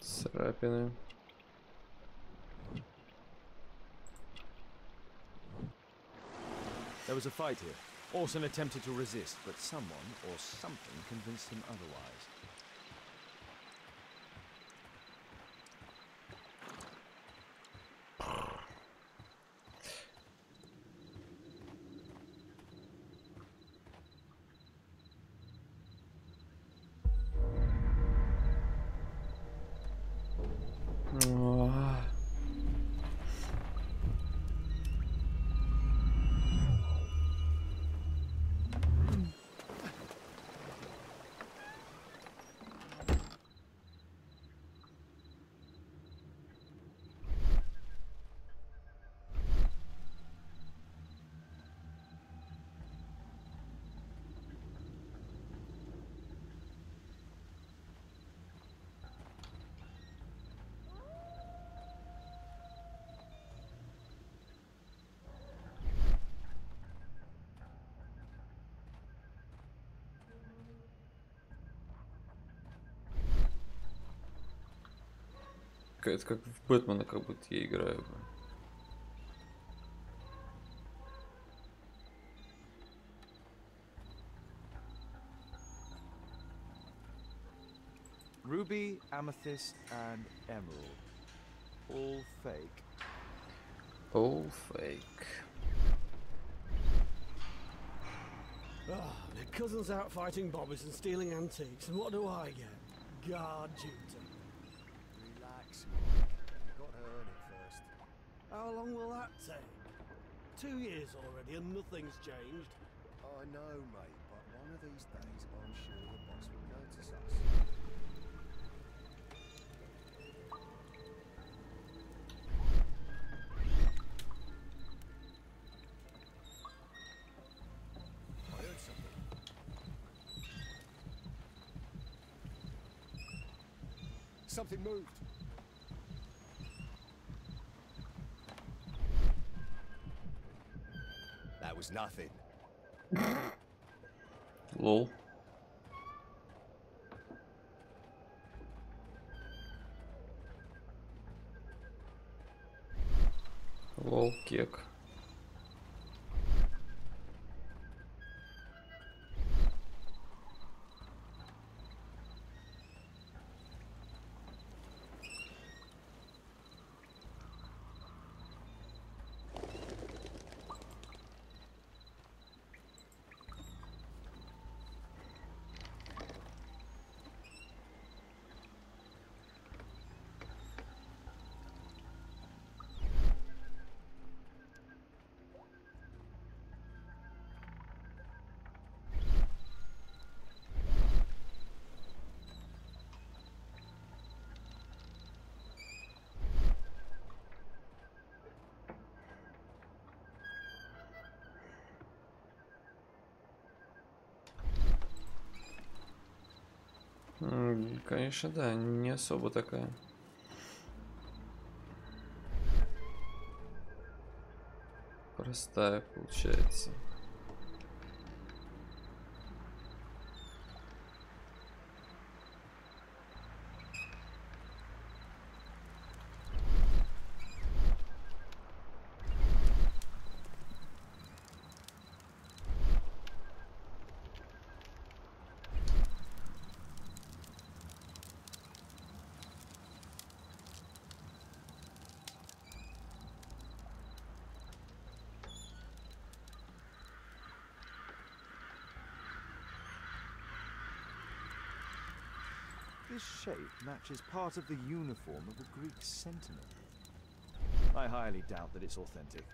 Царапины.
There was a fight here. Orson attempted to resist, but someone or something convinced him otherwise.
Это как в Бэтмена, как будто я играю.
Ruby, amethyst, and emerald. All fake.
All fake.
Ah, their cousins out fighting bobbies and stealing antiques, and what do I get? Guard duty.
Relax, Mike. You've got to earn it first.
How long will that take? 2 years already and nothing's changed.
I know, mate, but one of these days I'm sure the boss will notice us. I heard something. Something moved. That was nothing.
Lol. Лол, кек. Конечно, да, не особо такая. Простая получается.
This shape matches part of the uniform of a Greek sentinel. I highly doubt that it's authentic.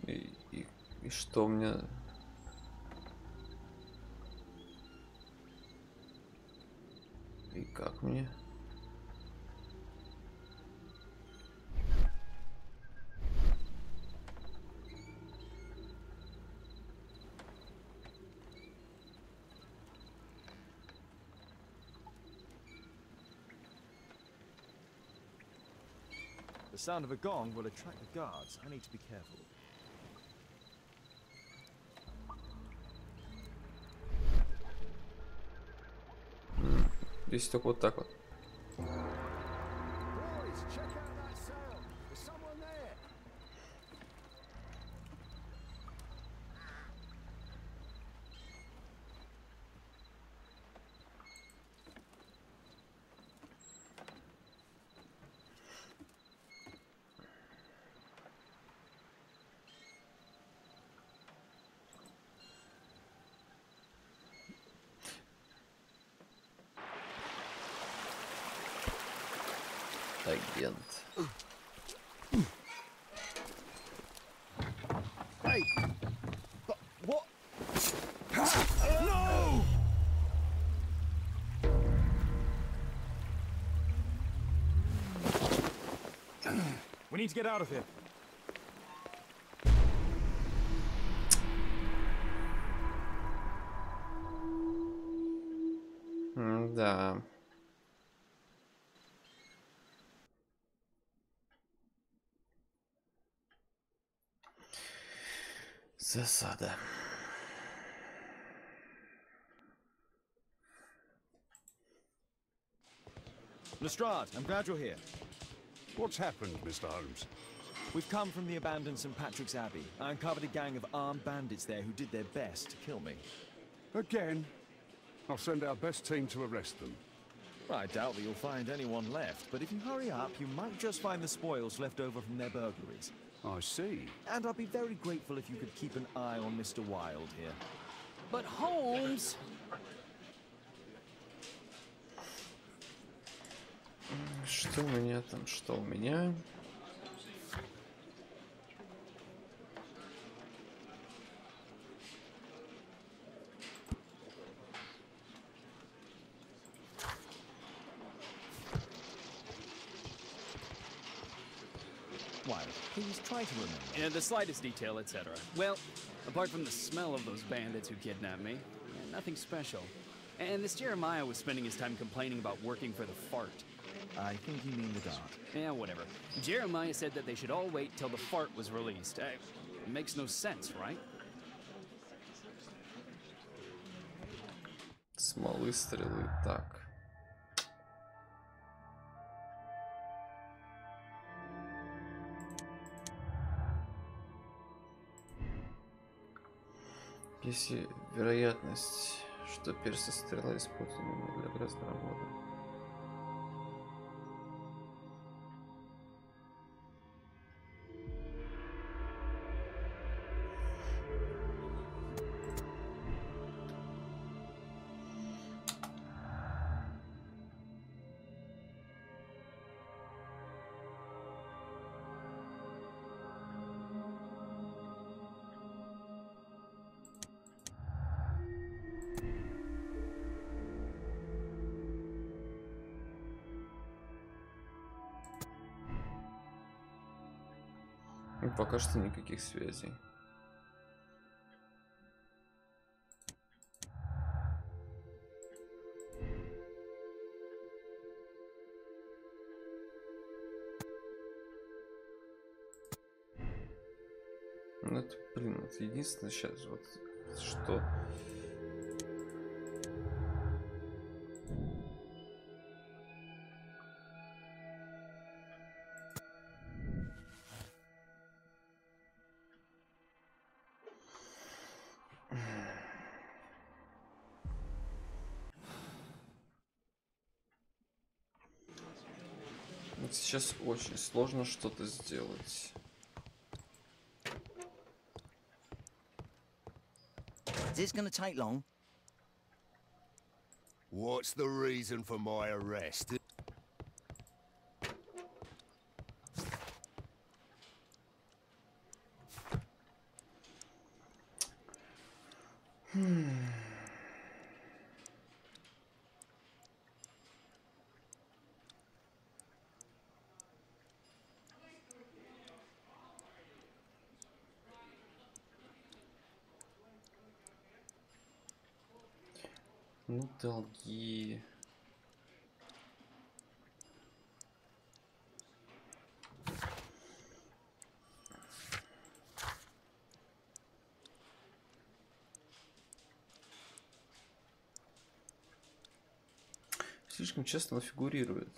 И что мне... И как мне?
sound of a gong will attract the guards. I need to be careful.
Здесь только вот так вот. Агент.
Hey, but what? No! We need to get out of here.
Да. Засада.
Lestrade, I'm glad you're here.
What's happened, Mr. Holmes?
We've come from the abandoned St. Patrick's Abbey. I uncovered a gang of armed bandits there who did their best to kill me.
Again? I'll send our best team to arrest them.
I doubt that you'll find anyone left, but if you hurry up, you might just find the spoils left over from their burglaries.
I see.
And I'd be very grateful if you could keep an eye on Mr. Wilde here.
But Holmes...
Что у меня там? Что у меня?
Wilde, please try to remember.
Yeah, the slightest detail, etc. Well, apart from the smell of those bandits who kidnapped me, nothing special. And this Jeremiah was spending his time complaining about working for the fart.
I think you mean the guard.
Yeah, whatever. Jeremiah said that they should all wait till the fart was released. It makes no sense, right?
Смолы, стрелы, так. Если вероятность, что перс и стрела используемы для грязной работы. Пока что никаких связей. Ну это, блин, это единственное сейчас вот что. Сейчас очень сложно что-то сделать.
Is this gonna take long?
What's the reason for my arrest?
Ну, долги. слишком часто он фигурирует.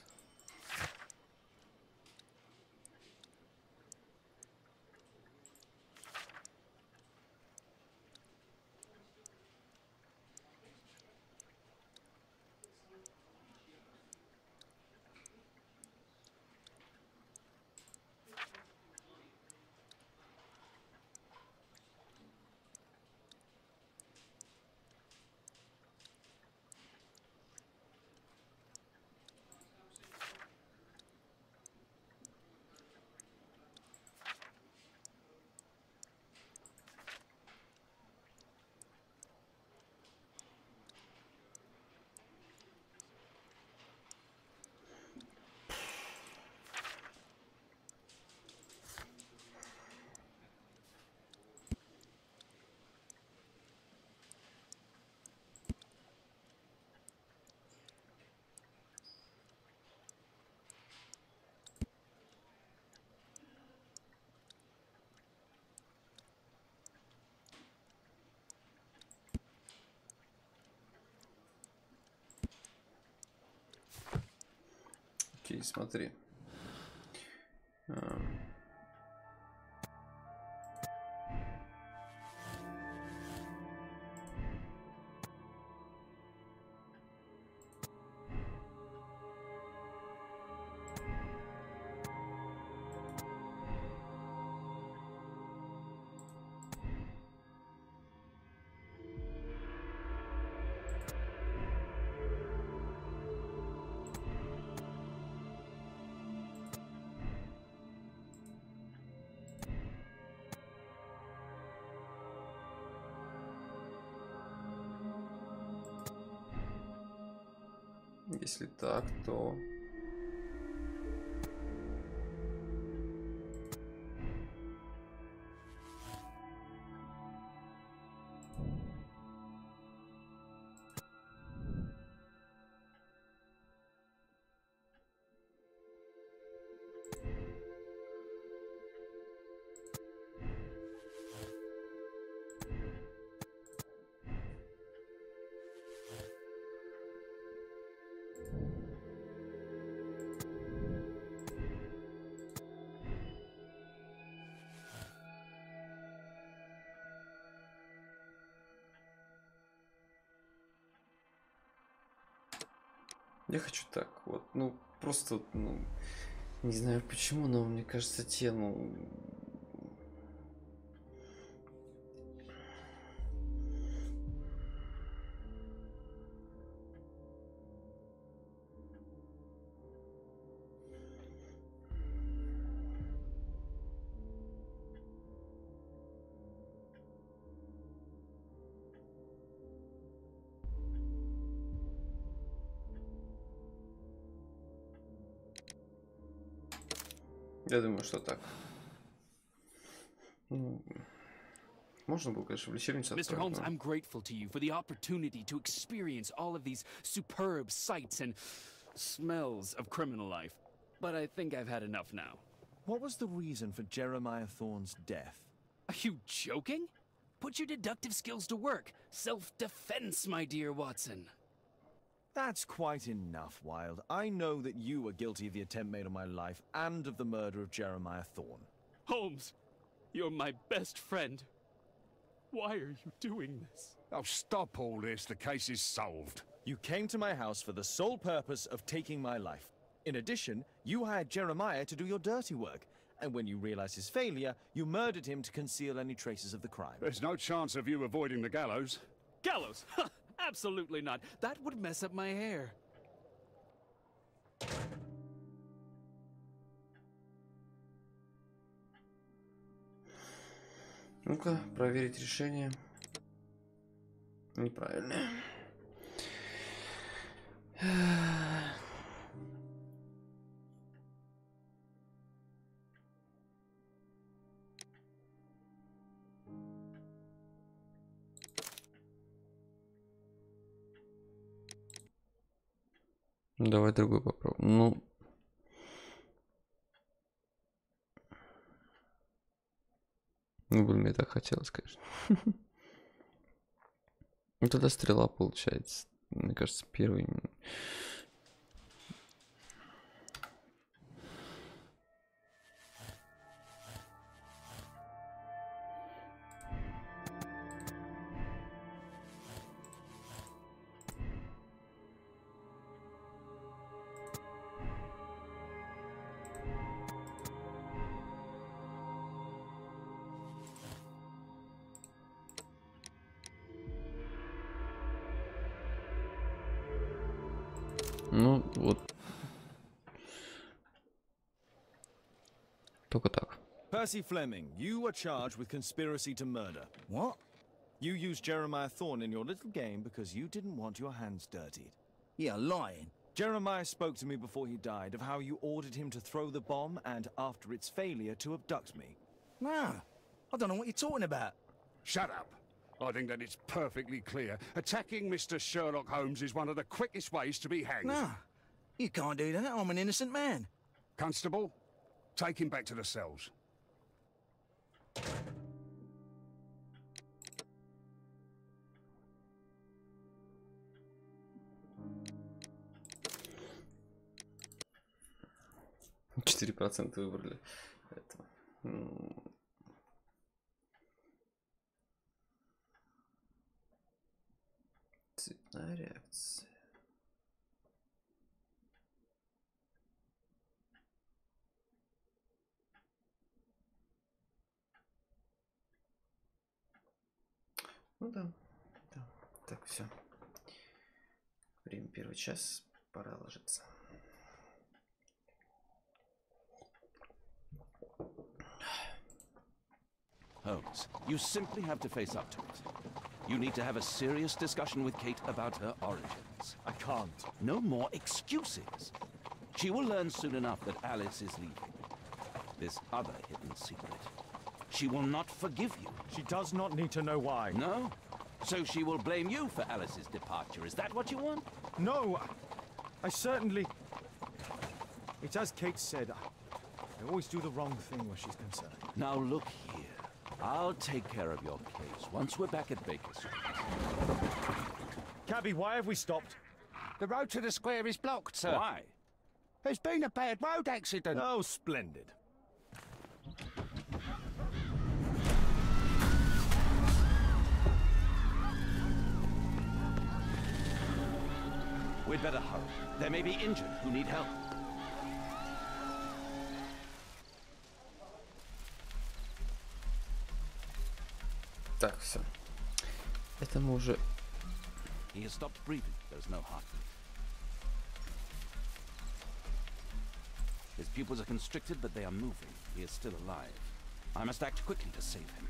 Окей, смотри. Если так, то... Я хочу так, вот, ну, просто, ну, не знаю почему, но мне кажется, те, ну... Я думаю, что так. Ну, можно было, конечно, в лечебницу
Mr. Holmes,
отправить,
I'm grateful to you for the opportunity to experience all of these superb sights and smells of criminal life. But I think I've had enough now.
What was the reason for Jeremiah Thorne's death?
Are you joking? Put your deductive skills to work. Self-defense, my dear Watson.
That's quite enough, Wilde. I know that you were guilty of the attempt made on my life and of the murder of Jeremiah Thorne.
Holmes, you're my best friend. Why are you doing this?
Oh, stop all this. The case is solved.
You came to my house for the sole purpose of taking my life. In addition, you hired Jeremiah to do your dirty work. And when you realized his failure, you murdered him to conceal any traces of the crime.
There's no chance of you avoiding the gallows.
Gallows? Absolutely not. That would mess up my hair.
Ну-ка, проверить решение. Неправильное. Давай другой попробуем. Ну, блин, мне так хотелось, конечно. Ну, тогда стрела получается. Мне кажется, первый. Ну, вот. Только так.
Percy Fleming, you are charged with conspiracy to murder.
What?
You used Jeremiah Thorne in your little game because you didn't want your hands dirtied.
You're lying.
Jeremiah spoke to me before he died of how you ordered him to throw the bomb and, after its failure, to abduct me.
No, I don't know what you're talking about.
Shut up. I think that it's perfectly clear. Attacking Mr. Sherlock Holmes is one of the quickest ways to be hanged.
No, you can't do that. I'm an innocent man.
Constable, take him back to the cells.
Четыре процента выбрали. Это. Цветная реакция. Ну да. Так, все. Время первый час. Пора ложиться.
Holmes, you simply have to face up to it. You need to have a serious discussion with Kate about her origins.
I can't.
No more excuses. She will learn soon enough that Alice is leaving. This other hidden secret. She will not forgive you.
She does not need to know why.
No? So she will blame you for Alice's departure. Is that what you want?
No, I certainly... It's as Kate said, I always do the wrong thing where she's concerned.
Now look here. I'll take care of your case once we're back at Baker Street.
Cabby, why have we stopped?
The road to the square is blocked, sir.
Why?
There's been a bad road accident.
Oh, splendid.
We'd better hurry. There may be injured who need help.
Так, все. Это мы уже...
He has stopped breathing. There's no heartbeat. His pupils are constricted, but they are moving. He is still alive. I must act quickly to save him.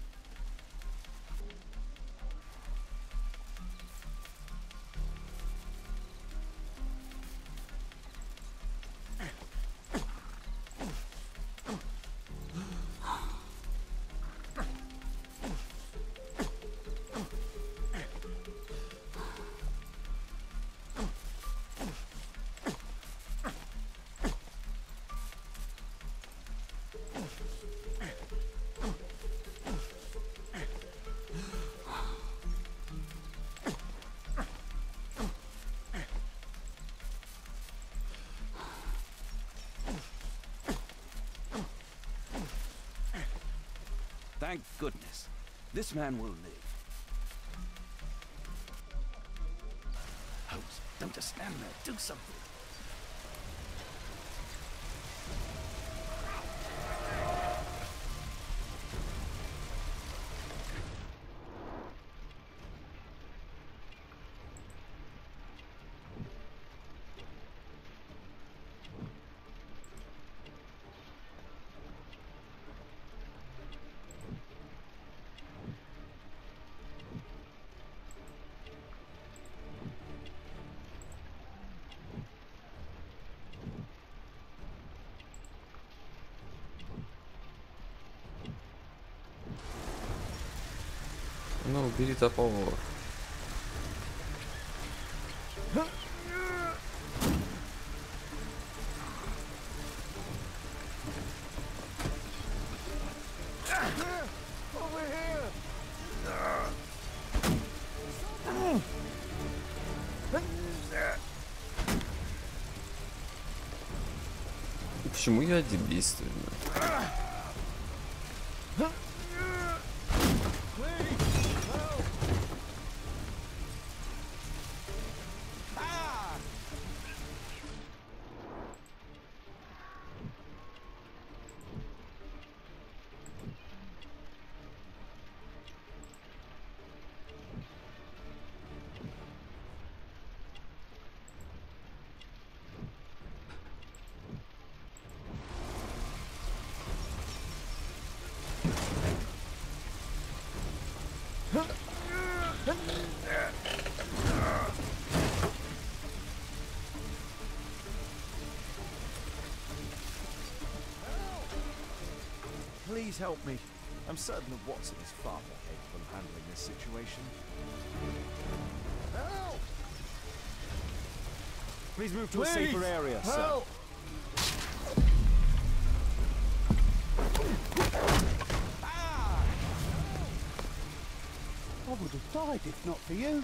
Thank goodness. This man will live. Holmes, don't just stand there. Do something.
Ну, бери топор. Почему я один действую?
Please help me. I'm certain that Watson is far more capable of handling this situation. Help! Please move to a safer area, sir.
I would have died if not for you.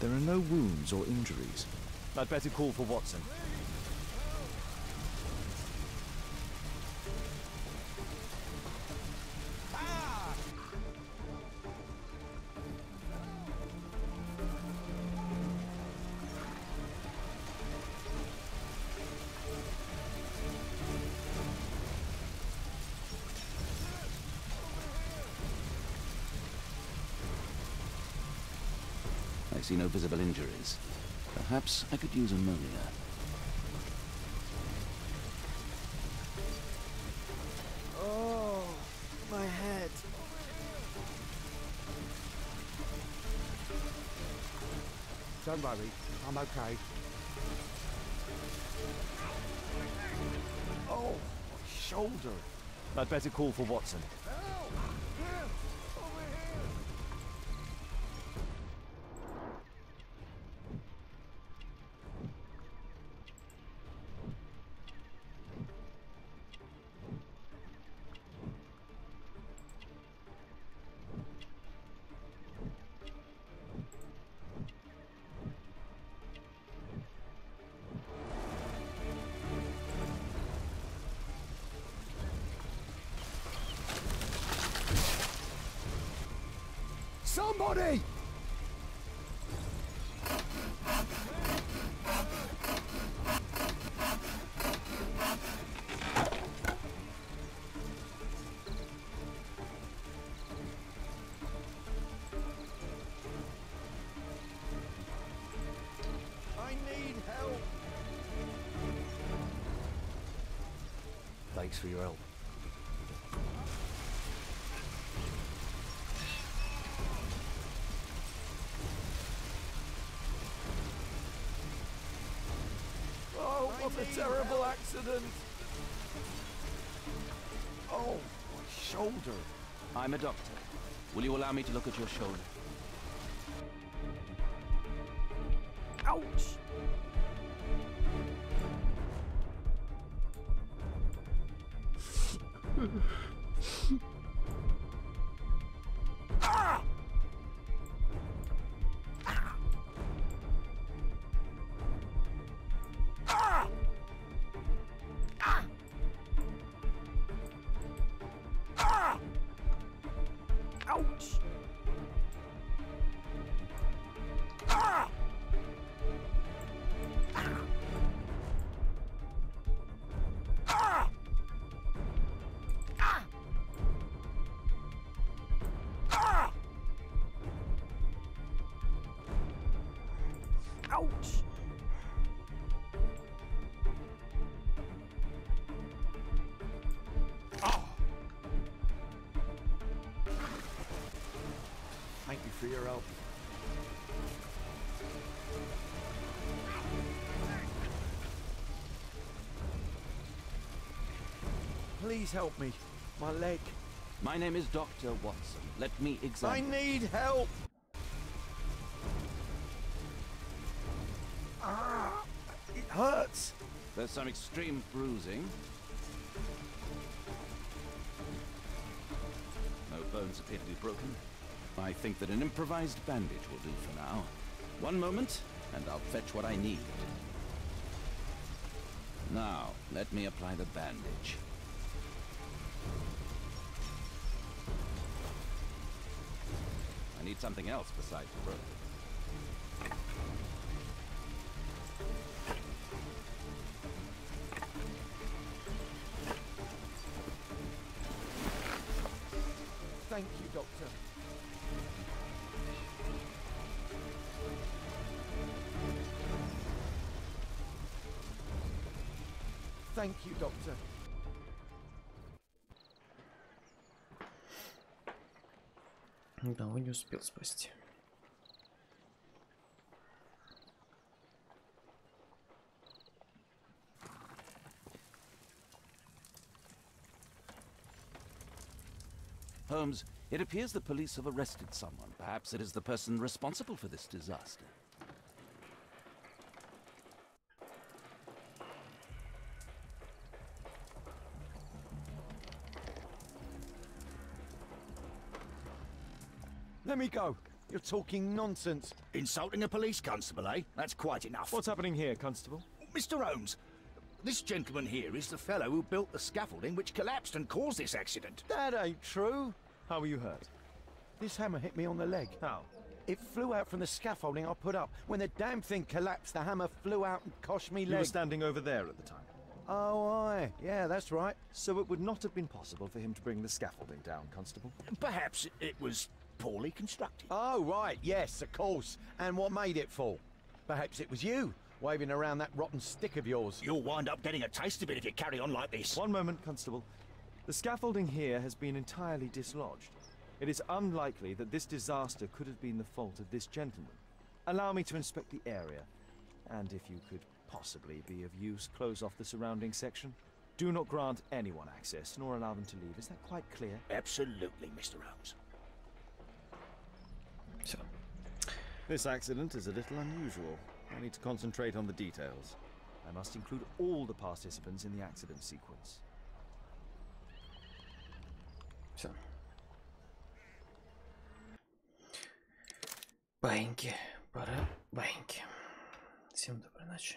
There are no wounds or injuries. I'd better call for Watson.
I see no visible injuries. Perhaps I could use ammonia.
Oh, my head.
Don't worry, I'm okay.
Oh, my shoulder. I'd better call for Watson.
Somebody!
I need help.
Thanks for your help.
Oh, what a terrible accident! Oh, my shoulder.
I'm a doctor. Will you allow me to look at your shoulder?
Ouch! Ah! Ah! Ah! Ah! Ouch! Ah! Ah! Ah! Ah! Ouch! Oh. Thank you for your help. Please help me. My leg.
My name is Dr. Watson. Let me
I
examine.
need help. Ah, it hurts.
There's some extreme bruising. No bones appear to be broken. I think that an improvised bandage will do for now. One moment, and I'll fetch what I need. Now, let me apply the bandage. I need something else besides the rope.
Thank you, Doctor. Thank you, Doctor.
Да, он не успел спасти.
Holmes, it appears the police have arrested someone. Perhaps it is the person responsible for this disaster.
Let me go. You're talking nonsense.
Insulting a police constable, eh? That's quite enough.
What's happening here, Constable?
Mr. Holmes, this gentleman here is the fellow who built the scaffolding which collapsed and caused this accident.
That ain't true. How were you hurt? This hammer hit me on the leg. How? It flew out from the scaffolding I put up. When the damn thing collapsed, the hammer flew out and cost me leg.
You were standing over there at the time.
Oh, aye. Yeah, that's right.
So it would not have been possible for him to bring the scaffolding down, Constable?
Perhaps it was poorly constructed.
Oh, right. Yes, of course. And what made it fall? Perhaps it was you, waving around that rotten stick of yours.
You'll wind up getting a taste of it if you carry on like this.
One moment, Constable. The scaffolding here has been entirely dislodged. It is unlikely that this disaster could have been the fault of this gentleman. Allow me to inspect the area, and if you could possibly be of use, close off the surrounding section. Do not grant anyone access, nor allow them to leave. Is that quite clear?
Absolutely, Mr. Holmes.
So.
This accident is a little unusual. I need to concentrate on the details. I must include all the participants in the accident sequence.
Все. Баиньки. Пора баиньки. Всем доброй ночи.